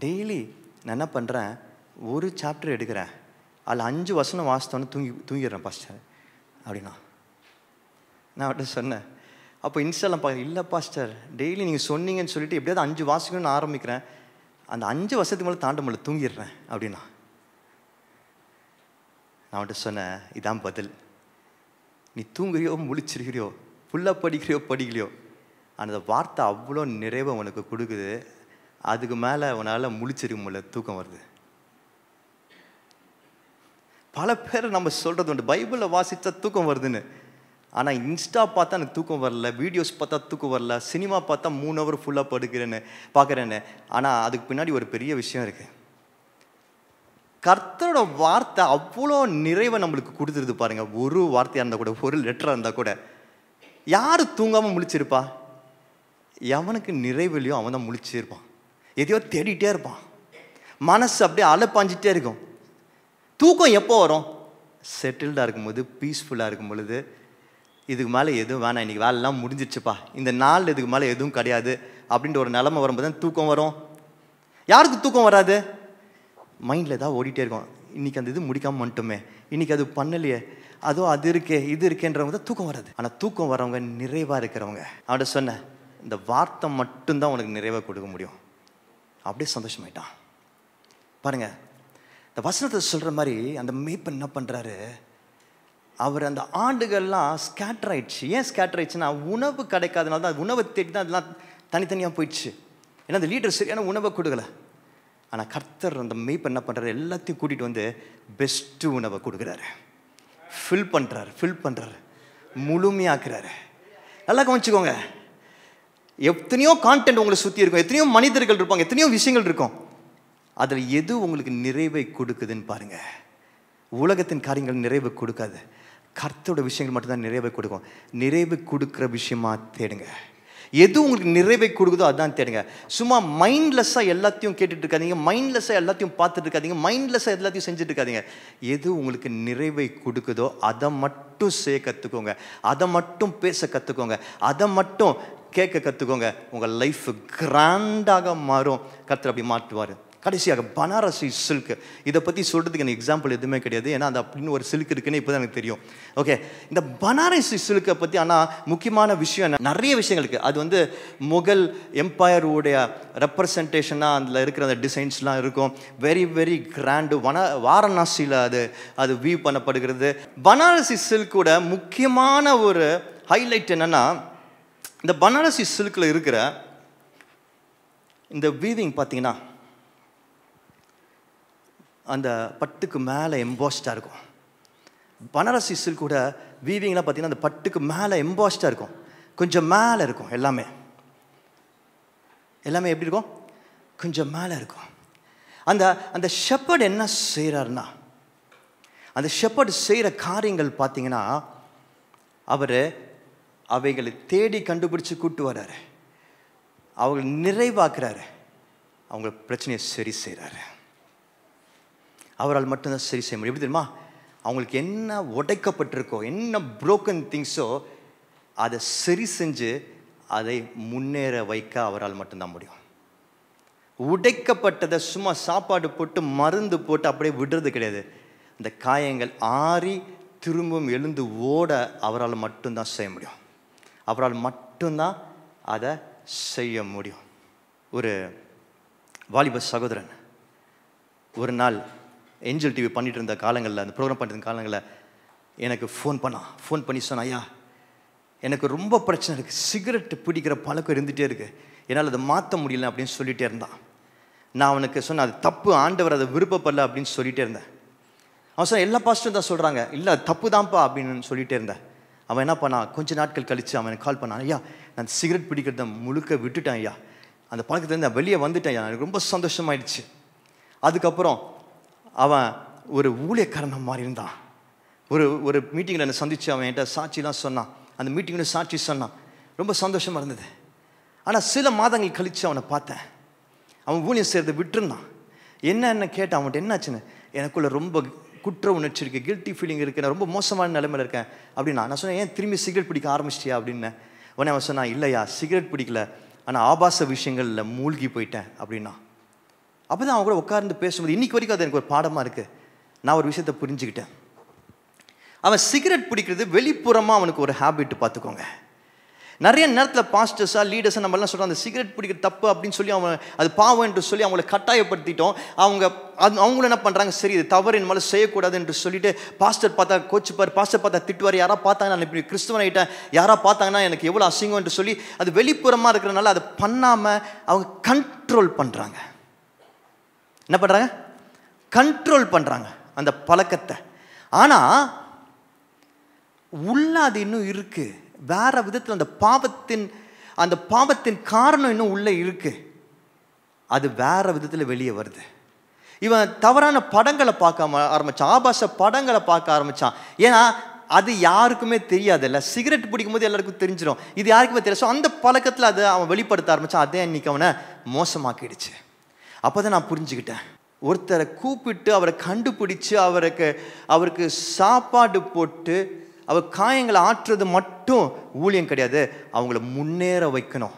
டெய்லி நான் என்ன பண்ணுறேன், ஒரு சாப்டர் எடுக்கிறேன், அதில் 5 வசனம் வாசித்தோன்னு தூங்கிடுறேன் பாஸ்டர் அப்படின்னா. நான் அவர்கிட்ட சொன்னேன், அப்போ இன்ஸ்டாலாம் பார்க்க. இல்லை பாஸ்டர், டெய்லி நீங்கள் சொன்னீங்கன்னு சொல்லிட்டு எப்படியாவது 5 வாசிக்கணும்னு ஆரம்பிக்கிறேன், அந்த 5 வருஷத்துக்கு மேலே தாண்ட முடியல, தூங்கிடுறேன் அப்படின்னா. நான் அவன்கிட்ட சொன்னேன், இதான் பதில். நீ தூங்குறியோ முழிச்சிருக்கிறியோ, ஃபுல்லாக படிக்கலையோ, அந்த வார்த்தை அவ்வளோ நிறைவை உனக்கு கொடுக்குது. அதுக்கு மேலே உன்னால் முழிச்சிருக்க முடியல, தூக்கம் வருது. பல பேர் நம்ம சொல்கிறது உண்டு, பைபிளில் வாசித்தா தூக்கம் வருதுன்னு. ஆனால் இன்ஸ்டா பார்த்தா எனக்கு தூக்கம் வரல, வீடியோஸ் பார்த்தா தூக்கம் வரல, சினிமா பார்த்தா 3 ஹவர் ஃபுல்லாக பார்க்குறேன்னு. ஆனால் அதுக்கு பின்னாடி ஒரு பெரிய விஷயம் இருக்குது. கர்த்தரோட வார்த்தை அவ்வளோ நிறைவை நம்மளுக்கு கொடுத்துருது பாருங்க. ஒரு வார்த்தையாக இருந்தால் கூட, ஒரு லெட்டராக இருந்தால் கூட, யார் தூங்காமல் முழிச்சிருப்பா? எவனுக்கு நிறைவிலையோ அவன் தான் முழிச்சிருப்பான், எதையோ தேடிட்டே இருப்பான், மனசு அப்படியே அலைப்பாஞ்சிட்டே இருக்கும். தூக்கம் எப்போ வரும்? செட்டில்டாக இருக்கும்போது, பீஸ்ஃபுல்லாக இருக்கும் பொழுது, இதுக்கு மேலே எதுவும் வேணாம், இன்றைக்கி வேலைலாம் முடிஞ்சிடுச்சுப்பா, இந்த நாள் இதுக்கு மேலே எதுவும் கிடையாது அப்படின்ற ஒரு நிலைமை வரும்போது தான் தூக்கம் வரும். யாருக்கு தூக்கம் வராது? மைண்டில் ஏதாவது ஓடிட்டே இருக்கும், இன்றைக்கி அந்த இது முடிக்காமல் வந்துட்டோமே, இன்றைக்கி அது பண்ணலையே, அது இருக்கே இது இருக்கேன்றவங்க தான் தூக்கம் வராது. ஆனால் தூக்கம் வரவங்க நிறைவாக இருக்கிறவங்க. அவன்கிட்ட சொன்னேன், இந்த வார்த்தை மட்டும்தான் உனக்கு நிறைவாக கொடுக்க முடியும். அப்படியே சந்தோஷமாயிட்டான். பாருங்கள், இந்த வசனத்தை சொல்கிற மாதிரி அந்த மேய்ப்பன் என்ன பண்ணுறாரு, அவர் அந்த ஆண்டுகள்லாம் ஸ்கேட்டர் ஆயிடுச்சு. ஏன் ஸ்கேட்டர் ஆயிடுச்சுன்னா, உணவு கிடைக்காதனால தான், உணவை தேடி தான் அதெல்லாம் தனித்தனியாக போயிடுச்சு. ஏன்னா அந்த லீடர் சரியான உணவை கொடுக்கல. ஆனால் கர்த்தர் அந்த மேய்ப்பன் என்ன பண்ணுறாரு, எல்லாத்தையும் கூட்டிகிட்டு வந்து பெஸ்ட்டு உணவை கொடுக்குறாரு, ஃபில் பண்ணுறாரு, முழுமையாக்குறாரு. நல்லா கவனிச்சுக்கோங்க, எத்தனையோ கான்டென்ட் உங்களை சுற்றி இருக்கும், எத்தனையோ மனிதர்கள் இருப்பாங்க, எத்தனையோ விஷயங்கள் இருக்கும், அதில் எது உங்களுக்கு நிறைவை கொடுக்குதுன்னு பாருங்கள். உலகத்தின் காரியங்கள் நிறைவை கொடுக்காது, கர்த்தரோட விஷயங்கள் மட்டும்தான் நிறைவை கொடுக்கும். நிறைவு கொடுக்குற விஷயமா தேடுங்க. எது உங்களுக்கு நிறைவை கொடுக்குதோ அதான் தேடுங்க. சும்மா மைண்ட்லெஸ்ஸாக எல்லாத்தையும் கேட்டுட்டு இருக்காதீங்க, மைண்ட்லெஸ்ஸாக எல்லாத்தையும் பார்த்துட்டு இருக்காதீங்க, மைண்ட்லெஸ்ஸாக எல்லாத்தையும் செஞ்சுட்டு இருக்காதீங்க. எது உங்களுக்கு நிறைவை கொடுக்குதோ அதை மட்டும் செய்ய கற்றுக்கோங்க, அதை மட்டும் பேச கற்றுக்கோங்க, அதை மட்டும் கேட்க கற்றுக்கோங்க. உங்கள் லைஃப் கிராண்டாக மாறும், கர்த்தர் அப்படி மாற்றுவார். கடைசியாக பனாரசி சில்க், இதை பற்றி சொல்கிறதுக்கு எனக்கு எக்ஸாம்பிள் எதுவுமே கிடையாது, ஏன்னா அது அப்படின்னு ஒரு சில்க் இருக்குன்னு இப்போ தான் எனக்கு தெரியும். ஓகே, இந்த பனாரசி சில்கை பற்றி ஆனால் முக்கியமான விஷயம், நிறைய விஷயங்கள் இருக்குது. அது வந்து முகல் எம்பையருடைய ரெப்ரசன்டேஷனாக அதில் இருக்கிற அந்த டிசைன்ஸ்லாம் இருக்கும். Very very grand. வாரணாசியில் அது வியூ பண்ணப்படுகிறது. பனாரசி சில்கோட முக்கியமான ஒரு ஹைலைட் என்னென்னா, இந்த பனாரசி சில்கில் இருக்கிற இந்த வீவிங் பார்த்தீங்கன்னா, அந்த பட்டுக்கு மேலே எம்பாஸ்டாக இருக்கும். பனாரசி சில்கோட வீவிங்லாம் பார்த்தீங்கன்னா அந்த பட்டுக்கு மேலே எம்பாஸ்டாக இருக்கும், கொஞ்சம் மேலே இருக்கும் எல்லாமே. எல்லாமே எப்படி இருக்கும்? கொஞ்சம் மேலே இருக்கும். அந்த அந்த ஷெப்பர்ட் என்ன செய்கிறாருன்னா, அந்த ஷெப்பர்ட் செய்கிற காரியங்கள் பார்த்தீங்கன்னா, அவர் அவைகளை தேடி கண்டுபிடிச்சு கூட்டு வர்றாரு, அவங்களை நிறைவாக்குறாரு, அவங்க பிரச்சனையை சரி செய்கிறாரு. அவரால் மட்டும்தான் சரி செய்ய முடியும். எப்படி தெரியுமா? அவங்களுக்கு என்ன உடைக்கப்பட்டிருக்கோ, என்ன புரோக்கன் திங்ஸோ, அதை சரி செஞ்சு அதை முன்னேற வைக்க அவரால் மட்டும்தான் முடியும். உடைக்கப்பட்டதை சும்மா சாப்பாடு போட்டு மருந்து போட்டு அப்படியே விடுறது கிடையாது. இந்த காயங்கள் ஆறி திரும்பவும் எழுந்து ஓட அவரால் மட்டும்தான் செய்ய முடியும். அவரால் மட்டும்தான் அதை செய்ய முடியும். ஒரு வாலிப சகோதரன் ஒரு நாள் ஏஞ்சல் டிவி பண்ணிட்டு இருந்த காலங்களில், அந்த ப்ரோக்ராம் பண்ணிட்டு இருந்த காலங்களில் எனக்கு ஃபோன் பண்ணி சொன்னான், ஐயா எனக்கு ரொம்ப பிரச்சனை இருக்குது, சிகரெட் பிடிக்கிற பழக்கம் இருந்துகிட்டே இருக்குது, என்னால் அதை மாற்ற முடியல அப்படின்னு சொல்லிகிட்டே இருந்தான். நான் அவனுக்கு சொன்னேன், அது தப்பு, ஆண்டவர் அதை விருப்பப்படல அப்படின்னு சொல்லிகிட்டே இருந்தேன். அவன் சொன்ன எல்லா பாஸ்டரும் தான் சொல்கிறாங்க, இல்லை அது தப்பு தான்ப்பா அப்படின்னு சொல்லிகிட்டே இருந்தேன். அவன் என்ன பண்ணான், கொஞ்சம் நாட்கள் கழித்து அவன் எனக்கு கால் பண்ணான், ஐயா நான் சிகரெட் பிடிக்கிறத முழுக்க விட்டுட்டேன் ஐயா, அந்த பழக்கத்துலேருந்து நான் வெளியே வந்துட்டேன் ஐயா, எனக்கு ரொம்ப சந்தோஷமாயிடுச்சு. அதுக்கப்புறம் அவன் ஒரு ஊழியக்காரன் மாதிரி இருந்தான். ஒரு மீட்டிங்கில் என்னை சந்தித்து அவன் என்கிட்ட சாட்சிலாம் சொன்னான். அந்த மீட்டிங்கில் சாட்சி சொன்னான், ரொம்ப சந்தோஷமாக இருந்தது. ஆனால் சில மாதங்கள் கழித்து அவனை பார்த்தேன், அவன் ஊழியம் செய்கிறத விட்டுருந்தான். என்ன கேட்டான், அவன்கிட்ட என்னாச்சுன்னு, எனக்குள்ளே ரொம்ப குற்ற உணர்ச்சி இருக்குது, கில்ட்டி ஃபீலிங் இருக்குது, நான் ரொம்ப மோசமான நிலைமையில் இருக்கேன் அப்படின்னா. நான் சொன்னேன், ஏன் திரும்பி சிகரெட் பிடிக்க ஆரம்பிச்சிட்டியா அப்படின்னு. உடனே அவன் சொன்னான், இல்லையா சிகரெட் பிடிக்கல, ஆனால் ஆபாச விஷயங்களில் மூழ்கி போயிட்டேன் அப்படின்னா. அப்போ தான் அவன் கூட உட்கார்ந்து பேசும்போது இன்றைக்கி வரைக்கும் அது எனக்கு ஒரு பாடமாக இருக்குது. நான் ஒரு விஷயத்தை புரிஞ்சுக்கிட்டேன். அவன் சிகரெட் பிடிக்கிறது வெளிப்புறமாக அவனுக்கு ஒரு ஹேபிட். பார்த்துக்கோங்க, நிறைய நேரத்தில் பாஸ்டர்ஸாக லீடர்ஸாக நம்மளாம் சொல்கிறோம், அந்த சிகரெட் பிடிக்கிற தப்பு அப்படின்னு சொல்லி அவன் அது பாவம் என்று சொல்லி அவங்கள கட்டாயப்படுத்திட்டோம். அவங்களும் என்ன பண்ணுறாங்க, சரி இது தவறு, இந்த மாதிரி செய்யக்கூடாது என்று சொல்லிட்டு பாஸ்டர் பார்த்தா கோச்சுப்பார், பாஸ்டர் பார்த்தா திட்டுவார், யாராவது பார்த்தாங்க நான் இப்படி கிறிஸ்துவன் ஆகிட்டேன், யாராவது பார்த்தாங்கன்னா எனக்கு எவ்வளோ அசிங்கம் என்று சொல்லி அது வெளிப்புறமாக இருக்கிறனால அதை பண்ணாமல் அவங்க கண்ட்ரோல் பண்ணுறாங்க. என்ன பண்ணுறாங்க? கண்ட்ரோல் பண்ணுறாங்க அந்த பழக்கத்தை. ஆனால் உள்ள அது இன்னும் இருக்குது, வேற விதத்தில் அந்த பாவத்தின் காரணம் இன்னும் உள்ளே இருக்கு, அது வேற விதத்தில் வெளியே வருது. இவன் தவறான படங்களை பார்க்க ஆரம்பிச்சான், ஆபாச படங்களை பார்க்க ஆரம்பிச்சான். ஏன்னா அது யாருக்குமே தெரியாதுல்ல, சிகரெட் பிடிக்கும் போது எல்லாருக்கும் தெரிஞ்சிடும், இது யாருக்குமே தெரியாது. ஸோ அந்த பழக்கத்தில் அதை அவன் வெளிப்படுத்த ஆரம்பித்தான். அதே இன்னைக்கு அவனை மோசமாக்கிடுச்சு. அப்போ தான் நான் புரிஞ்சுக்கிட்டேன், ஒருத்தரை கூப்பிட்டு அவரை கண்டுபிடிச்சு அவருக்கு சாப்பாடு போட்டு அவர் காயங்களை ஆற்றுறது மட்டும் ஊழியம் கிடையாது, அவங்கள முன்னேற வைக்கணும்,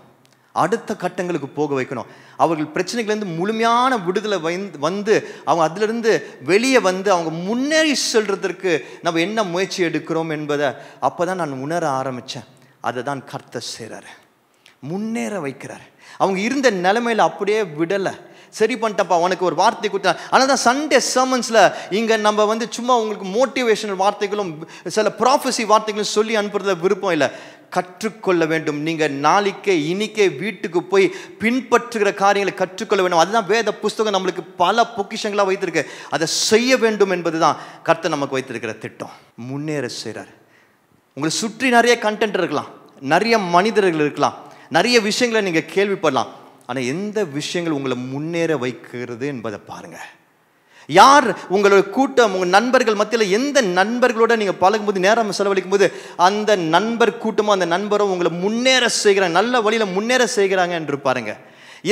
அடுத்த கட்டங்களுக்கு போக வைக்கணும். அவர்கள் பிரச்சனைகள்லேருந்து முழுமையான விடுதலை வந்து அவங்க அதிலிருந்து வெளியே வந்து அவங்க முன்னேறி செல்றதற்கு நம்ம என்ன முயற்சி எடுக்கிறோம் என்பதை அப்போ தான் நான் உணர ஆரம்பித்தேன். அதை தான் கர்த்தர் செய்கிறாரு, முன்னேற வைக்கிறார். அவங்க இருந்த நிலைமையில் அப்படியே விடலை, சரி பண்ணிட்டப்பா உனக்கு ஒரு வார்த்தை கொடுத்தேன். ஆனால் தான் சண்டே சர்மன்ஸில் இங்கே நம்ம வந்து சும்மா உங்களுக்கு மோட்டிவேஷனல் வார்த்தைகளும் சில ப்ராஃபஸி வார்த்தைகளும் சொல்லி அனுப்புறதுல விருப்பம் இல்லை. கற்றுக்கொள்ள வேண்டும். நீங்கள் நாளைக்கே இன்னைக்கே வீட்டுக்கு போய் பின்பற்றுகிற காரியங்களை கற்றுக்கொள்ள வேண்டும். அதுதான் வேத புஸ்தகம் நம்மளுக்கு பல பொக்கிஷங்களாக வைத்திருக்கு. அதை செய்ய வேண்டும் என்பது தான் கர்த்தர் நமக்கு வைத்திருக்கிற திட்டம். முன்னேற செய்கிறார். உங்களை சுற்றி நிறைய கண்டென்ட் இருக்கலாம், நிறைய மனிதர்கள் இருக்கலாம், நிறைய விஷயங்களை நீங்கள் கேள்விப்படலாம். ஆனால் எந்த விஷயங்கள் உங்களை முன்னேற வைக்கிறது என்பதை பாருங்கள். யார் உங்களோட கூட்டம், உங்கள் நண்பர்கள் மத்தியில் எந்த நண்பர்களோட நீங்கள் பழகும்போது, நேரம் செலவழிக்கும் போது அந்த நண்பர் கூட்டமோ அந்த நண்பரும் உங்களை முன்னேற செய்கிறாங்க, நல்ல வழியில் முன்னேற செய்கிறாங்க என்று பாருங்கள்.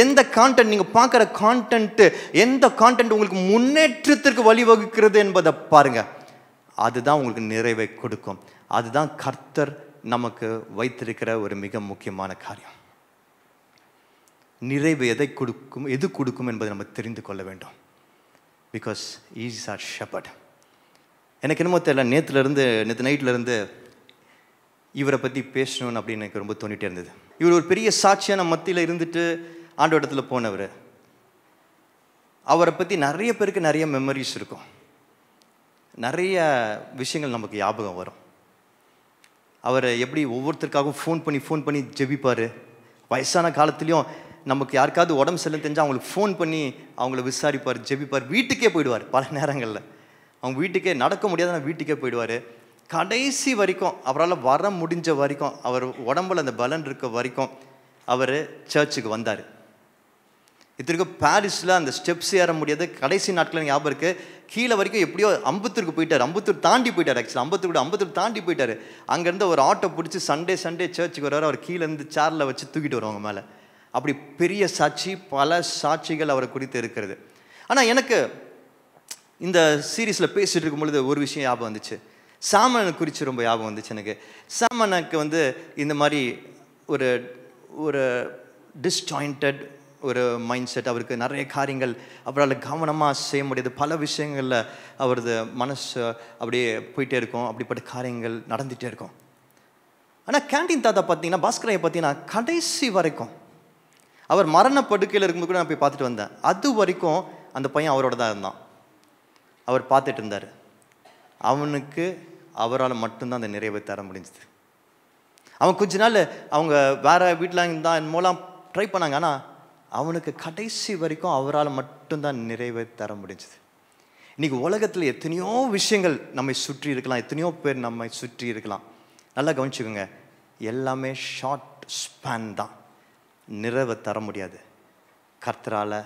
எந்த கான்டென்ட் நீங்கள் பார்க்குற கான்டென்ட்டு, எந்த கான்டென்ட் உங்களுக்கு முன்னேற்றத்திற்கு வழிவகுக்கிறது என்பதை பாருங்கள். அதுதான் உங்களுக்கு நிறைவை கொடுக்கும். அதுதான் கர்த்தர் நமக்கு வைத்திருக்கிற ஒரு மிக முக்கியமான காரியம். நிறைவு எது கொடுக்கும் என்பதை நம்ம தெரிந்து கொள்ள வேண்டும். Because is our shepherd. எனக்கு என்னமோ தெரியல, நேற்று நைட்லேருந்து இவரை பற்றி பேசணும்னு அப்படின்னு எனக்கு ரொம்ப தோணிகிட்டே இருந்தது. இவர் ஒரு பெரிய சாட்சியான மத்தியில் இருந்துட்டு ஆண்டவரிடத்தில் போனவர். அவரை பற்றி நிறைய பேருக்கு நிறைய மெமரிஸ் இருக்கும், நிறைய விஷயங்கள் நமக்கு ஞாபகம் வரும். அவரை எப்படி ஒவ்வொருத்தருக்காகவும் ஃபோன் பண்ணி ஜெபிப்பார். வயசான காலத்துலேயும் நமக்கு யாருக்காவது உடம்பு சரியில்லை தெரிஞ்சால் அவங்களுக்கு ஃபோன் பண்ணி அவங்கள விசாரிப்பார், ஜெபிப்பார். வீட்டுக்கே போயிடுவார். பல நேரங்களில் அவங்க வீட்டுக்கே, நடக்க முடியாத வீட்டுக்கே போயிடுவார். கடைசி வரைக்கும் அவரால் வர முடிஞ்ச வரைக்கும், அவர் உடம்புல அந்த பலன் இருக்க வரைக்கும் அவர் சர்ச்சுக்கு வந்தார். இத்தனைக்கும் பாரிஸில் அந்த ஸ்டெப்ஸ் ஏற முடியாது. கடைசி நாட்கள் ஞாபகம் இருக்குது, கீழே வரைக்கும் எப்படியோ அம்பத்தூருக்கு போயிட்டார். அம்பத்தூர் தாண்டி போயிட்டார். ஆக்சுவலாக அம்பத்தூர் தாண்டி போயிட்டார். அங்கேருந்து ஒரு ஆட்டோ பிடிச்சி சண்டே சர்ச்சுக்கு வருவார். அவர் கீழேருந்து சேரில் வச்சு தூக்கிட்டு வருவாங்க மேலே. அப்படி பெரிய சாட்சி, பல சாட்சிகள் அவரை குறித்து இருக்கிறது. ஆனால் எனக்கு இந்த சீரீஸில் பேசிகிட்டு இருக்கும் பொழுது ஒரு விஷயம் ஞாபகம் வந்துச்சு. சாமனை குறித்து ரொம்ப ஞாபகம் வந்துச்சு எனக்கு. சாமனுக்கு இந்த மாதிரி ஒரு டிஸ்ஜாயிண்டட் ஒரு மைண்ட் செட், அவருக்கு நிறைய காரியங்கள் அவரால் கவனமாக செய்ய முடியாது. பல விஷயங்களில் அவரது மனசு அப்படியே போயிட்டே இருக்கும். அப்படிப்பட்ட காரியங்கள் நடந்துகிட்டே இருக்கும். ஆனால் கேண்டீன் தாத்தா பார்த்தீங்கன்னா, பாஸ்கரையை பார்த்தீங்கன்னா, கடைசி வரைக்கும் அவர் மரணப்படுக்கையில் இருக்கும்போது கூட நான் போய் பார்த்துட்டு வந்தேன். அது வரைக்கும் அந்த பையன் அவரோட தான் இருந்தான். அவர் பார்த்துட்டு இருந்தார். அவனுக்கு அவரால் மட்டும்தான் அந்த நிறைவை தர முடிஞ்சது. அவன் கொஞ்ச நாள் அவங்க வேறு வீட்டில் இருந்தால் மூலம் ட்ரை பண்ணாங்க. ஆனால் அவனுக்கு கடைசி வரைக்கும் அவரால் மட்டும்தான் நிறைவை தர முடிஞ்சது. இன்றைக்கி உலகத்தில் எத்தனையோ விஷயங்கள் நம்மை சுற்றி இருக்கலாம், எத்தனையோ பேர் நம்மை சுற்றி இருக்கலாம். நல்லா கவனிச்சுக்கோங்க, எல்லாமே ஷார்ட் ஸ்பேன் தான், நிறைவை தர முடியாது. கர்த்தரால்,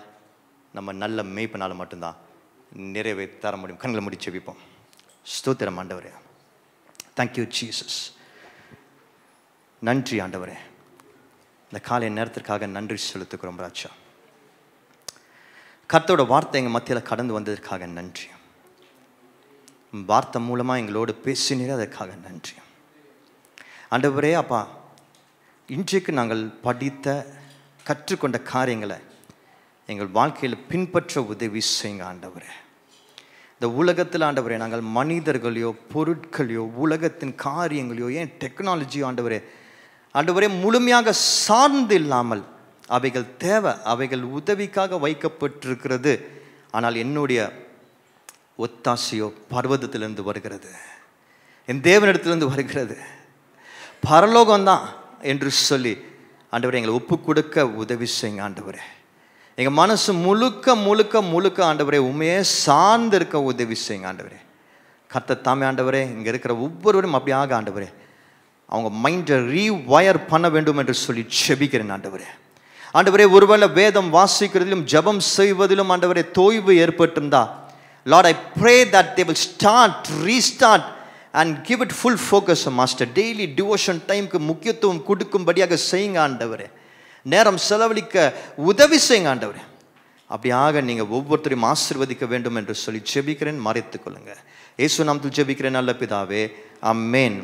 நம்ம நல்ல மேய்ப்பனால் மட்டும்தான் நிறைவை தர முடியும். கண்களை மூடி ஜெபிப்போம். ஸ்தோத்திரம் ஆண்டவரே, தேங்க்யூ ஜீசஸ். நன்றி ஆண்டவரே, இந்த காலை நேரத்திற்காக நன்றி செலுத்துக்கிறோம் ராஜா. கர்த்தரோட வார்த்தை எங்கள் மத்தியில் கடந்து வந்ததற்காக நன்றி. வார்த்தை மூலமாக எங்களோடு பேசினீர், அதற்காக நன்றி ஆண்டவரே. அப்பா, இன்றைக்கு நாங்கள் படித்த கற்றுக்கொண்ட காரியங்களை எங்கள் வாழ்க்கையில் பின்பற்ற உதவி செய்யுங்க ஆண்டவரே. இந்த உலகத்தில் ஆண்டவரே, நாங்கள் மனிதர்களையோ பொருட்களையோ உலகத்தின் காரியங்களையோ ஏன் டெக்னாலஜியோ ஆண்டவரே முழுமையாக சார்ந்து இல்லாமல் அவைகள் தேவை, அவைகள் உதவிக்காக வைக்கப்பட்டிருக்கிறது. ஆனால் என்னுடைய ஒத்தாசையோ பர்வதத்திலிருந்து வருகிறது, என் தேவனிடத்திலிருந்து வருகிறது, பரலோகம்தான் என்று சொல்லி ஆண்டவரே எங்களை ஒப்பு கொடுக்க உதவி செய்யுங்க ஆண்டவரே. எங்கள் மனசு முழுக்க முழுக்க முழுக்க ஆண்டவரே உண்மையே சார்ந்து இருக்க உதவி செய்யுங்க ஆண்டவரே. கர்த்தர் தாமே ஆண்டவரே இங்கே இருக்கிற ஒவ்வொருவரும் அப்படியாக ஆண்டவரே அவங்க மைண்டை ரீவயர் பண்ண வேண்டும் என்று சொல்லி ஜெபிக்கிறேன் ஆண்டவரே. ஆண்டவரே, ஒருவேளை வேதம் வாசிக்கிறதிலும் ஜெபம் செய்வதிலும் ஆண்டவரே தோய்வு ஏற்பட்டிருந்தா, Lord I pray that they will restart and give it full focus master. Daily devotion டைமுக்கு முக்கியத்துவம் கொடுக்கும்படியாக செய்யுங்க ஆண்டவரே. நேரம் செலவழிக்க உதவி செய்யுங்க ஆண்டவரே. அப்படியாக நீங்கள் ஒவ்வொருத்தரையும் ஆசீர்வதிக்க வேண்டும் என்று சொல்லி ஜெபிக்கிறேன். மறைத்துக் கொள்ளுங்க. இயேசு நாமத்தில் ஜெபிக்கிறேன் நல்ல பிதாவே, ஆமென்.